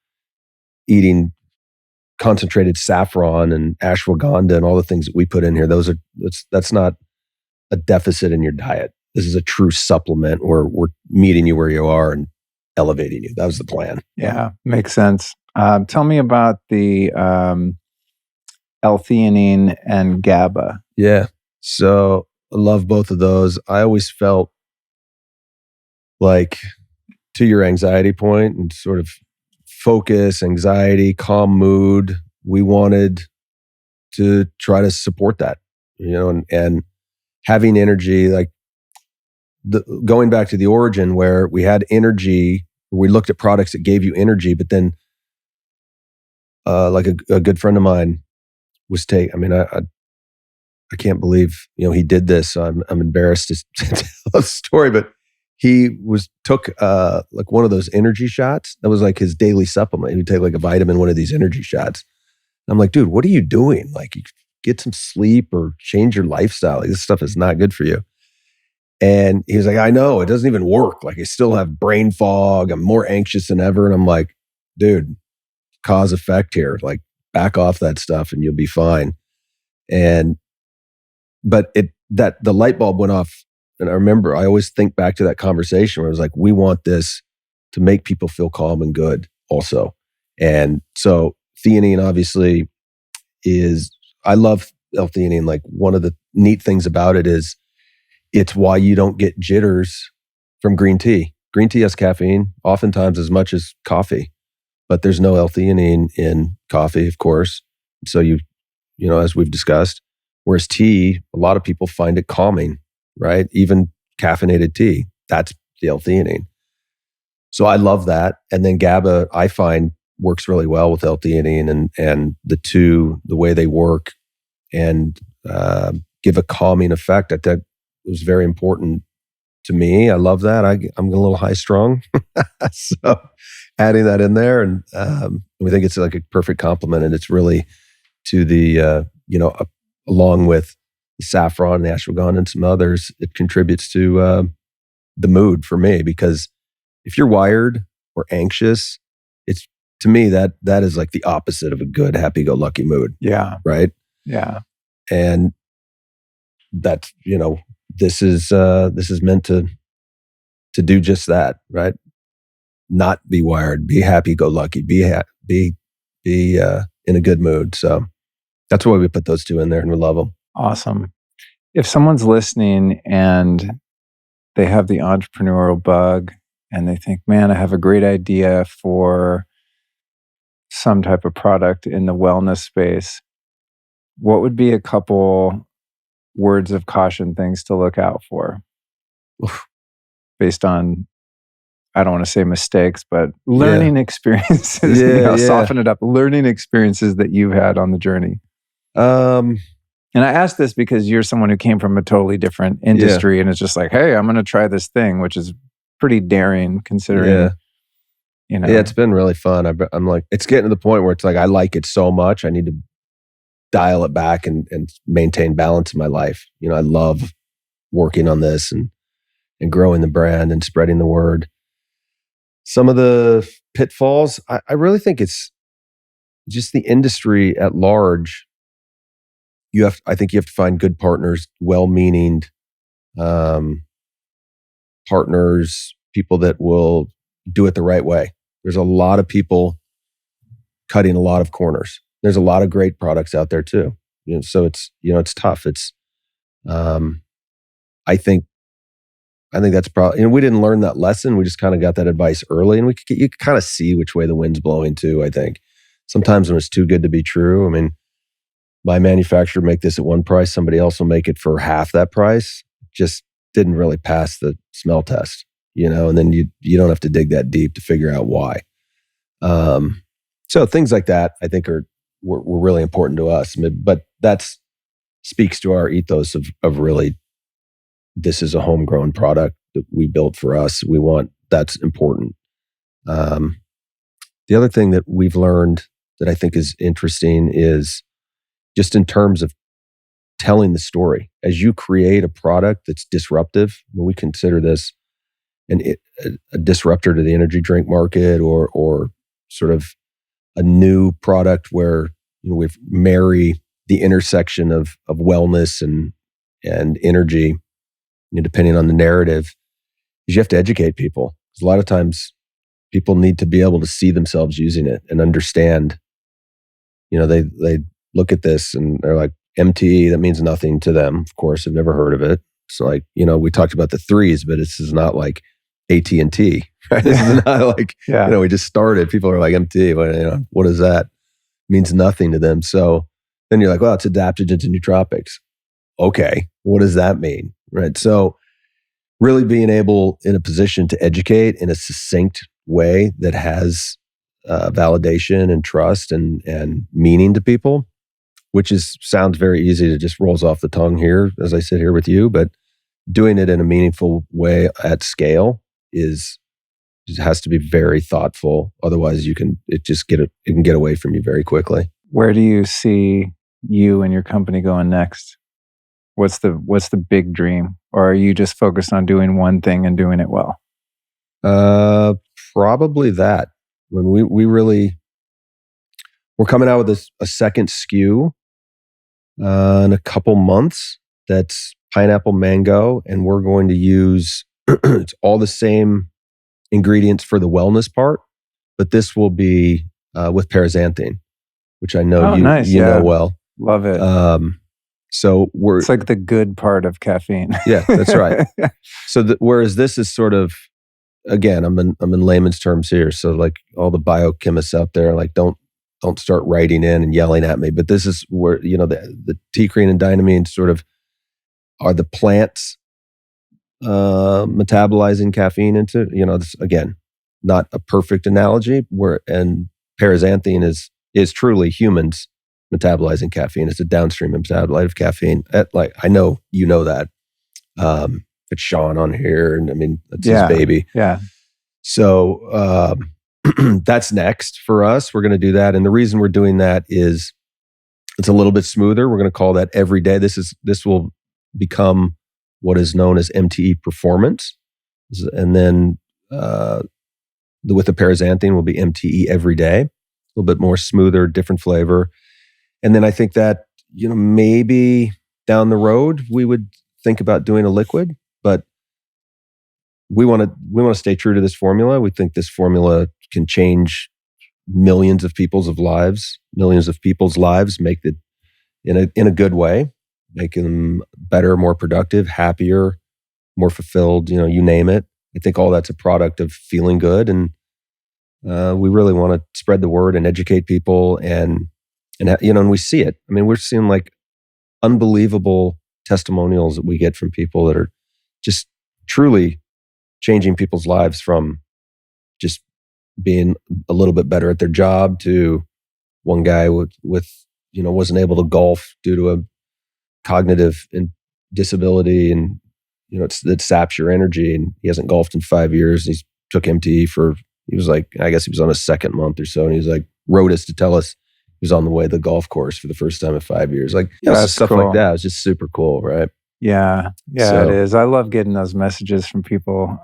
eating concentrated saffron and ashwagandha and all the things that we put in here. That's not a deficit in your diet. This is a true supplement where we're meeting you where you are and elevating you. That was the plan. Yeah, makes sense. Tell me about the L-theanine and GABA. Yeah. So I love both of those. I always felt like, to your anxiety point and sort of focus, anxiety, calm mood, we wanted to try to support that, and having energy, like going back to the origin where we had energy, we looked at products that gave you energy, but then like a good friend of mine was I can't believe, he did this. So I'm embarrassed to tell the story, but he took like one of those energy shots. That was like his daily supplement. He would take like a vitamin, one of these energy shots. And I'm like, dude, what are you doing? Like, you get some sleep or change your lifestyle. Like, this stuff is not good for you. And he was like, I know, it doesn't even work. Like, I still have brain fog. I'm more anxious than ever. And I'm like, dude, cause effect here. Like, back off that stuff and you'll be fine. But the light bulb went off. And I remember, I always think back to that conversation where it was like, we want this to make people feel calm and good also. And so theanine obviously I love L-theanine. Like, one of the neat things about it is it's why you don't get jitters from green tea. Green tea has caffeine, oftentimes as much as coffee, but there's no L-theanine in coffee, of course. So as we've discussed, whereas tea, a lot of people find it calming, right? Even caffeinated tea, that's the L-theanine. So I love that. And then GABA, I find, works really well with L-theanine and the way they work and give a calming effect. That was very important to me. I love that. I'm a little high strung. So adding that in there, and we think it's like a perfect complement. And it's really to the, along with the saffron and the ashwagandha and some others, it contributes to the mood for me. Because if you're wired or anxious, it's, to me, that is like the opposite of a good, happy-go-lucky mood. Yeah. Right? Yeah. And that's, this is meant to do just that, right? Not be wired, be happy-go-lucky, be in a good mood. So that's why we put those two in there, and we love them. Awesome. If someone's listening and they have the entrepreneurial bug and they think, man, I have a great idea for some type of product in the wellness space, what would be a couple words of caution, things to look out for? Based on, I don't want to say mistakes, but learning experiences, soften it up, learning experiences that you've had on the journey. And I ask this because you're someone who came from a totally different industry and it's just like, hey, I'm going to try this thing, which is pretty daring considering, Yeah, it's been really fun. I'm like, it's getting to the point where it's like, I like it so much. I need to dial it back and maintain balance in my life. I love working on this and growing the brand and spreading the word. Some of the pitfalls, I really think it's just the industry at large. I think you have to find good partners, well-meaning partners, people that will do it the right way. There's a lot of people cutting a lot of corners. There's a lot of great products out there too. So it's tough. It's I think that's probably, we didn't learn that lesson. We just kind of got that advice early, and you could kind of see which way the wind's blowing too. I think sometimes when it's too good to be true. I mean, my manufacturer make this at one price, somebody else will make it for half that price. Just didn't really pass the smell test, and then you don't have to dig that deep to figure out why. So things like that, I think were really important to us. But that speaks to our ethos of really, this is a homegrown product that we built for us. That's important. The other thing that we've learned that I think is interesting is just in terms of telling the story. As you create a product that's disruptive, we consider this a disruptor to the energy drink market, or sort of a new product where we marry the intersection of wellness and energy, depending on the narrative, is you have to educate people. Because a lot of times people need to be able to see themselves using it and understand. They look at this and they're like, MTE, that means nothing to them. Of course, I've never heard of it. It's like, we talked about the threes, but this is not like AT&T, right? This is not like, we just started. People are like, MTE, what is that? It means nothing to them. So then you're like, well, it's adaptogens and nootropics. Okay, what does that mean? Right. So really being able in a position to educate in a succinct way that has validation and trust and meaning to people, which sounds very easy to just rolls off the tongue here as I sit here with you, but doing it in a meaningful way at scale has to be very thoughtful. Otherwise, it can get away from you very quickly. Where do you see you and your company going next? What's the big dream? Or are you just focused on doing one thing and doing it well? Probably that. When we're coming out with a second SKU in a couple months. That's pineapple mango, and we're going to use it's all the same ingredients for the wellness part, but this will be with paraxanthine, which I know you know well. Love it. So it's like the good part of caffeine. Yeah, that's right. So whereas this is sort of, again, I'm in layman's terms here. So like all the biochemists out there, like don't start writing in and yelling at me. But this is where the T-cream and dynamine sort of are the plants metabolizing caffeine into. This, again, not a perfect analogy. And paraxanthine is truly humans metabolizing caffeine. It's a downstream metabolite of caffeine. I know you know that. It's Sean on here, and I mean that's his baby. Yeah. So that's next for us. We're going to do that, and the reason we're doing that is it's a little bit smoother. We're going to call that every day. This will become what is known as MTE Performance, and then with the paraxanthine will be MTE Every Day. A little bit more smoother, different flavor. And then I think that, maybe down the road, we would think about doing a liquid, but we want to stay true to this formula. We think this formula can change millions of people's lives, make it in a good way, make them better, more productive, happier, more fulfilled, you name it. I think all that's a product of feeling good. And we really want to spread the word and educate people and we see it. I mean, we're seeing like unbelievable testimonials that we get from people that are just truly changing people's lives, from just being a little bit better at their job to one guy with wasn't able to golf due to a cognitive disability, and it saps your energy, and he hasn't golfed in 5 years. He's took MTE he was like, I guess he was on his second month or so, and he's like, wrote us to tell us was on the way to the golf course for the first time in 5 years. Like, That's stuff cool. like that. It was just super cool, right? Yeah, it is. I love getting those messages from people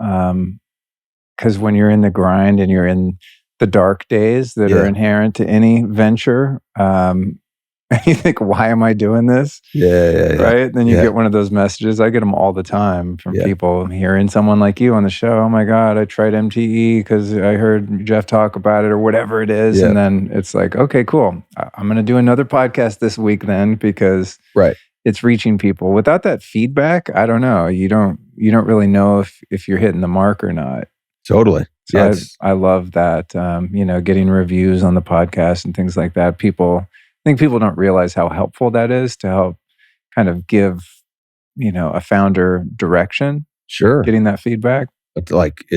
because when you're in the grind and you're in the dark days that are inherent to any venture, you think, why am I doing this? Yeah. Right? Then you get one of those messages. I get them all the time from people hearing someone like you on the show. Oh my God, I tried MTE because I heard Jeff talk about it or whatever it is. And then it's like, okay, cool. I'm going to do another podcast this week then because it's reaching people. Without that feedback, I don't know. You don't really know if you're hitting the mark or not. Totally. So I love that, getting reviews on the podcast and things like that. I think people don't realize how helpful that is to help kind of give, a founder direction. Sure. Getting that feedback.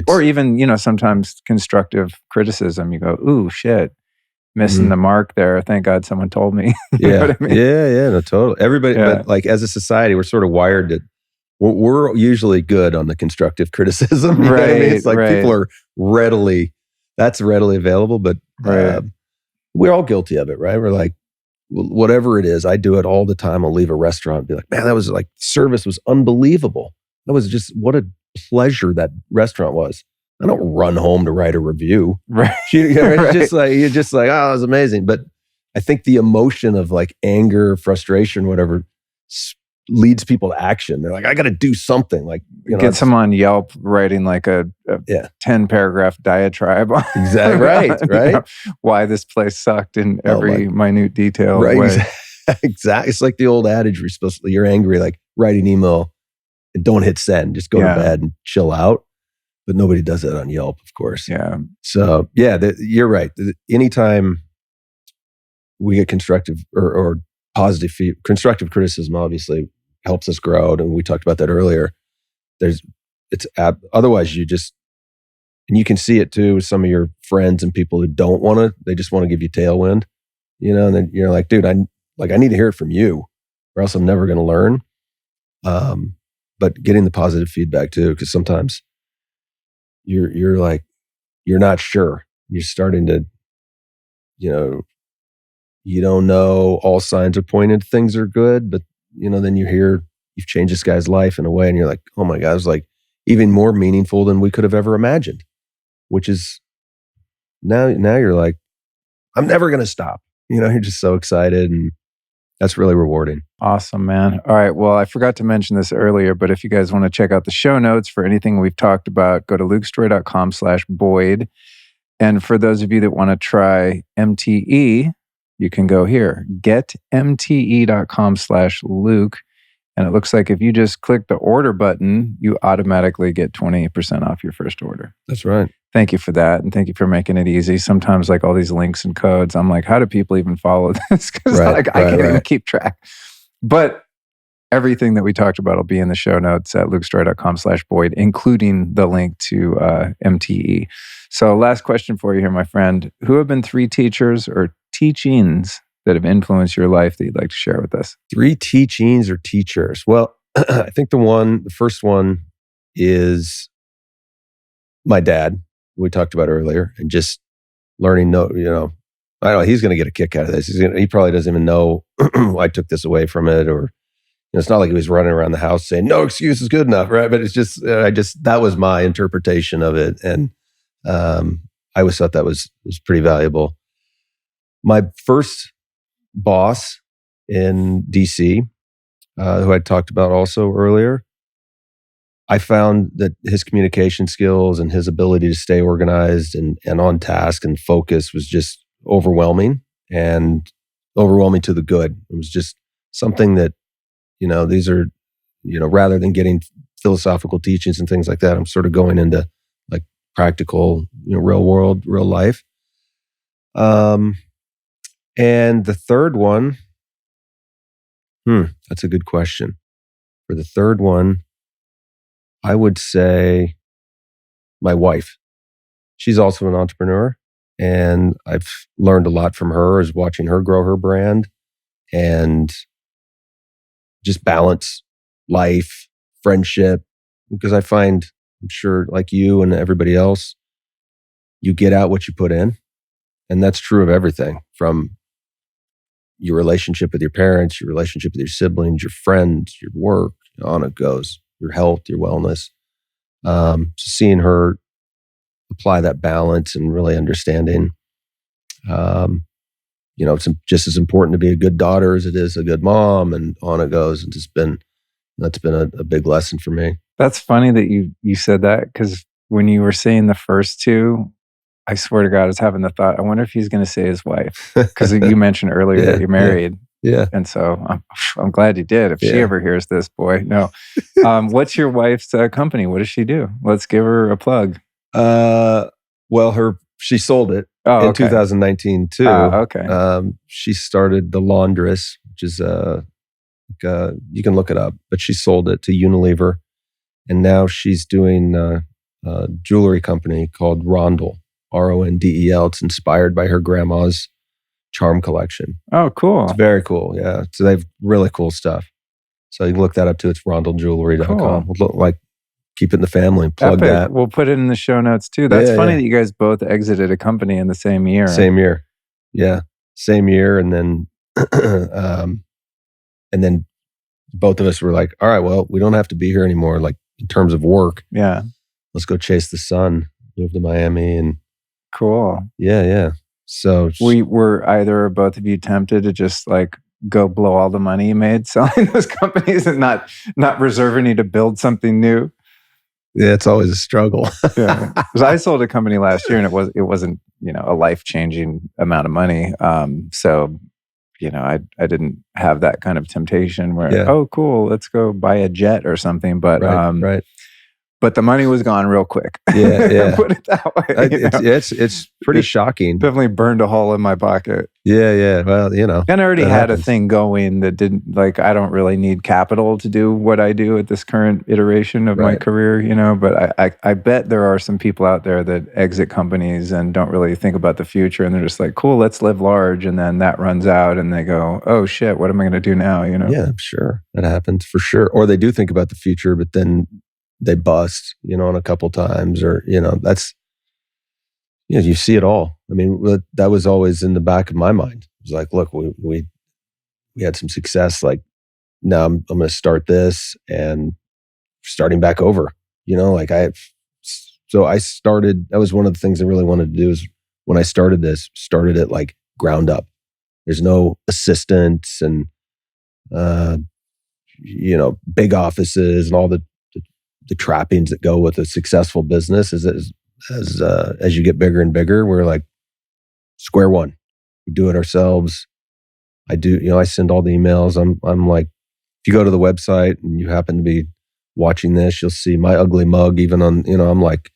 Or even, sometimes constructive criticism. You go, ooh, shit, missing the mark there. Thank God someone told me. You know what I mean? Yeah, no, totally. Everybody, but like as a society, we're sort of wired to, we're usually good on the constructive criticism. You know what I mean? It's like people are readily available, but we're all guilty of it, right? We're like, whatever it is, I do it all the time. I'll leave a restaurant and be like, man, that was like, service was unbelievable. That was just, what a pleasure that restaurant was. I don't run home to write a review. Right. It's just like, you're just like, oh, it was amazing. But I think the emotion of like anger, frustration, whatever, leads people to action. They're like, I got to do something. Like, get someone on Yelp writing like a 10 paragraph diatribe on exactly right. Why this place sucked in every minute detail. Right. Way. Exactly. It's like the old adage you're angry, like write an email and don't hit send. Just go to bed and chill out. But nobody does that on Yelp, of course. Yeah. So you're right. Anytime we get constructive or positive constructive criticism, obviously helps us grow, and we talked about that earlier. Otherwise you just, and you can see it too with some of your friends and people who they just want to give you tailwind, and then you're like, dude, I need to hear it from you, or else I'm never going to learn. But getting the positive feedback too, because sometimes you're like, you're not sure. You're starting to, you don't know, all signs are pointing to things are good, but then you hear you've changed this guy's life in a way, and you're like, oh my God, it was like even more meaningful than we could have ever imagined. Which is now you're like, I'm never going to stop. You're just so excited, and that's really rewarding. Awesome, man. All right. Well, I forgot to mention this earlier, but if you guys want to check out the show notes for anything we've talked about, go to lukestory.com/Boyd. And for those of you that want to try MTE, you can go here, getmte.com/Luke. And it looks like if you just click the order button, you automatically get 20% off your first order. That's right. Thank you for that. And thank you for making it easy. Sometimes like all these links and codes, I'm like, how do people even follow this? Because I can't even keep track. But everything that we talked about will be in the show notes at lukestory.com/Boyd, including the link to MTE. So last question for you here, my friend. Who have been 3 teachers or teachings that have influenced your life that you'd like to share with us? 3 teachings or teachers. Well, I think the first one is my dad, we talked about earlier, and just learning, I don't know, he's going to get a kick out of this. He probably doesn't even know I took this away from it, or it's not like he was running around the house saying, no excuse is good enough, right? But it's just, that was my interpretation of it. And I always thought that was pretty valuable. My first boss in DC, who I talked about also earlier, I found that his communication skills and his ability to stay organized and on task and focus was just overwhelming, and overwhelming to the good. It was just something that, these are, rather than getting philosophical teachings and things like that, I'm sort of going into like practical, real world, real life. And the third one, that's a good question. For the third one, I would say my wife. She's also an entrepreneur, and I've learned a lot from her as watching her grow her brand and just balance life, friendship, because I find, I'm sure like you and everybody else, you get out what you put in. And that's true of everything, from your relationship with your parents, your relationship with your siblings, your friends, your work, on it goes, your health, your wellness. Seeing her apply that balance and really understanding, it's just as important to be a good daughter as it is a good mom, and on it goes. And that's been a big lesson for me. That's funny that you said that, because when you were saying the first two, I swear to God, I was having the thought, I wonder if he's going to say his wife, because you mentioned earlier that you're married. Yeah. And so I'm glad you did. If she ever hears this, boy, no. What's your wife's company? What does she do? Let's give her a plug. Well, she sold it in 2019 too. Okay. She started the Laundress, which is you can look it up, but she sold it to Unilever, and now she's doing a jewelry company called Rondel, Rondel. It's inspired by her grandma's charm collection. Oh, cool. It's very cool. Yeah. So they have really cool stuff. So you can look that up too. It's rondeljewelry.com. Cool. We'll like keep it in the family and plug Epic. that. We'll put it in the show notes too. That's funny that you guys both exited a company in the same year. Same year. Yeah. Same year. And then, both of us were like, all right, well, we don't have to be here anymore. Like in terms of work. Yeah. Let's go chase the sun. Move to Miami and. Cool. Yeah. So were either or both of you tempted to just like go blow all the money you made selling those companies and not reserve any to build something new? Yeah, it's always a struggle. Yeah, because I sold a company last year and it wasn't a life-changing amount of money. So I didn't have that kind of temptation where oh cool, let's go buy a jet or something. But right. But the money was gone real quick. Yeah. Put it that way. It's pretty shocking. Definitely burned a hole in my pocket. Yeah. Well, And I already had a thing going that didn't, like, I don't really need capital to do what I do at this current iteration of my career, But I bet there are some people out there that exit companies and don't really think about the future. And they're just like, cool, let's live large. And then that runs out and they go, oh shit, what am I going to do now? Yeah, I'm sure that happens for sure. Or they do think about the future, but then they bust, on a couple times, or, that's, you see it all. I mean, that was always in the back of my mind. It was like, look, we had some success. Like now I'm going to start this and starting back over, so I started, that was one of the things I really wanted to do is when I started it like ground up. There's no assistants and, big offices and all the trappings that go with a successful business. As you get bigger and bigger, we're like square one. We do it ourselves. I do, I send all the emails. I'm like, if you go to the website and you happen to be watching this, you'll see my ugly mug even on, I'm like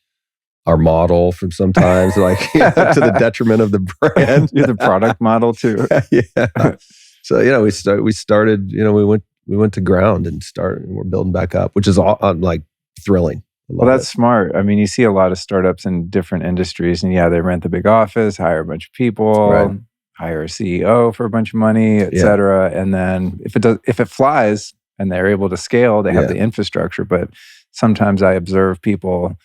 our model from sometimes, like to the detriment of the brand. You're the product model too. Yeah. So, we started, we went to ground and we're building back up, which is all like thrilling. Well, that's smart. I mean, you see a lot of startups in different industries, and they rent the big office, hire a bunch of people, hire a CEO for a bunch of money, et cetera. And then if it flies and they're able to scale, they have the infrastructure. But sometimes I observe people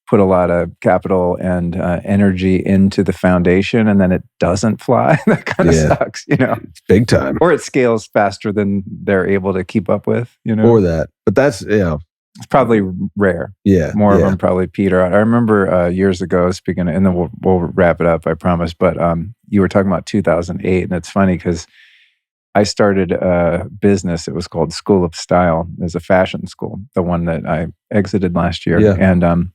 put a lot of capital and energy into the foundation, and then it doesn't fly. That kind of sucks, It's big time. Or it scales faster than they're able to keep up with, Or that. But that's, it's probably rare. Yeah. More of them probably peter out. I remember years ago, speaking of, and then we'll wrap it up, I promise. But you were talking about 2008, and it's funny because I started a business. It was called School of Style. It was a fashion school, the one that I exited last year. Yeah. And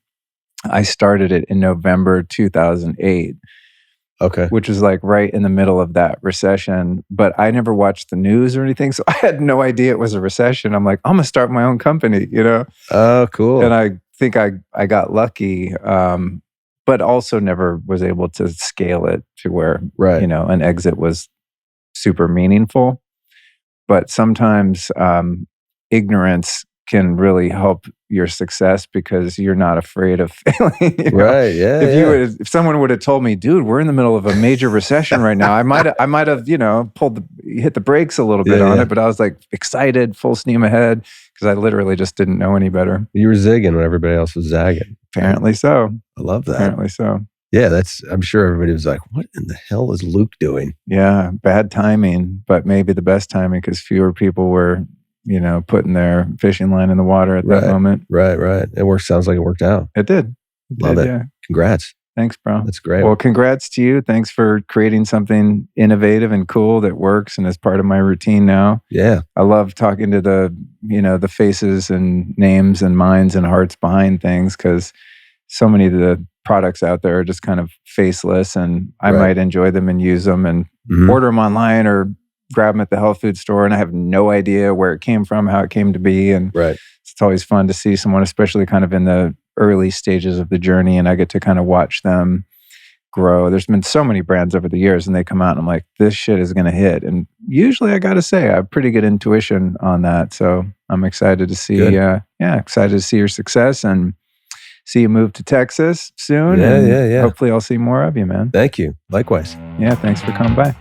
I started it in November 2008. Okay. Which was like right in the middle of that recession. But I never watched the news or anything, so I had no idea it was a recession. I'm like, I'm going to start my own company, Oh, cool. And I think I got lucky, but also never was able to scale it to where, an exit was super meaningful. But sometimes ignorance can really help your success because you're not afraid of failing. Right. Yeah. If someone would have told me, dude, we're in the middle of a major recession right now, I might have, hit the brakes a little bit on it, but I was like excited, full steam ahead, because I literally just didn't know any better. You were zigging when everybody else was zagging. Apparently so. I love that. Apparently so. Yeah, I'm sure everybody was like, what in the hell is Luke doing? Yeah, bad timing, but maybe the best timing because fewer people were, putting their fishing line in the water at that moment. Right. Sounds like it worked out. It did. Love it. Yeah. Congrats. Thanks, bro. That's great. Well, congrats to you. Thanks for creating something innovative and cool that works and is part of my routine now. Yeah. I love talking to the faces and names and minds and hearts behind things because so many of the products out there are just kind of faceless, and I might enjoy them and use them and order them online or grab them at the health food store, and I have no idea where it came from, how it came to be. And it's always fun to see someone, especially kind of in the early stages of the journey, and I get to kind of watch them grow. There's been so many brands over the years, and they come out and I'm like, this shit is going to hit. And usually I got to say, I have pretty good intuition on that. So I'm excited to see, excited to see your success and see you move to Texas soon. Yeah. Hopefully I'll see more of you, man. Thank you. Likewise. Yeah. Thanks for coming by.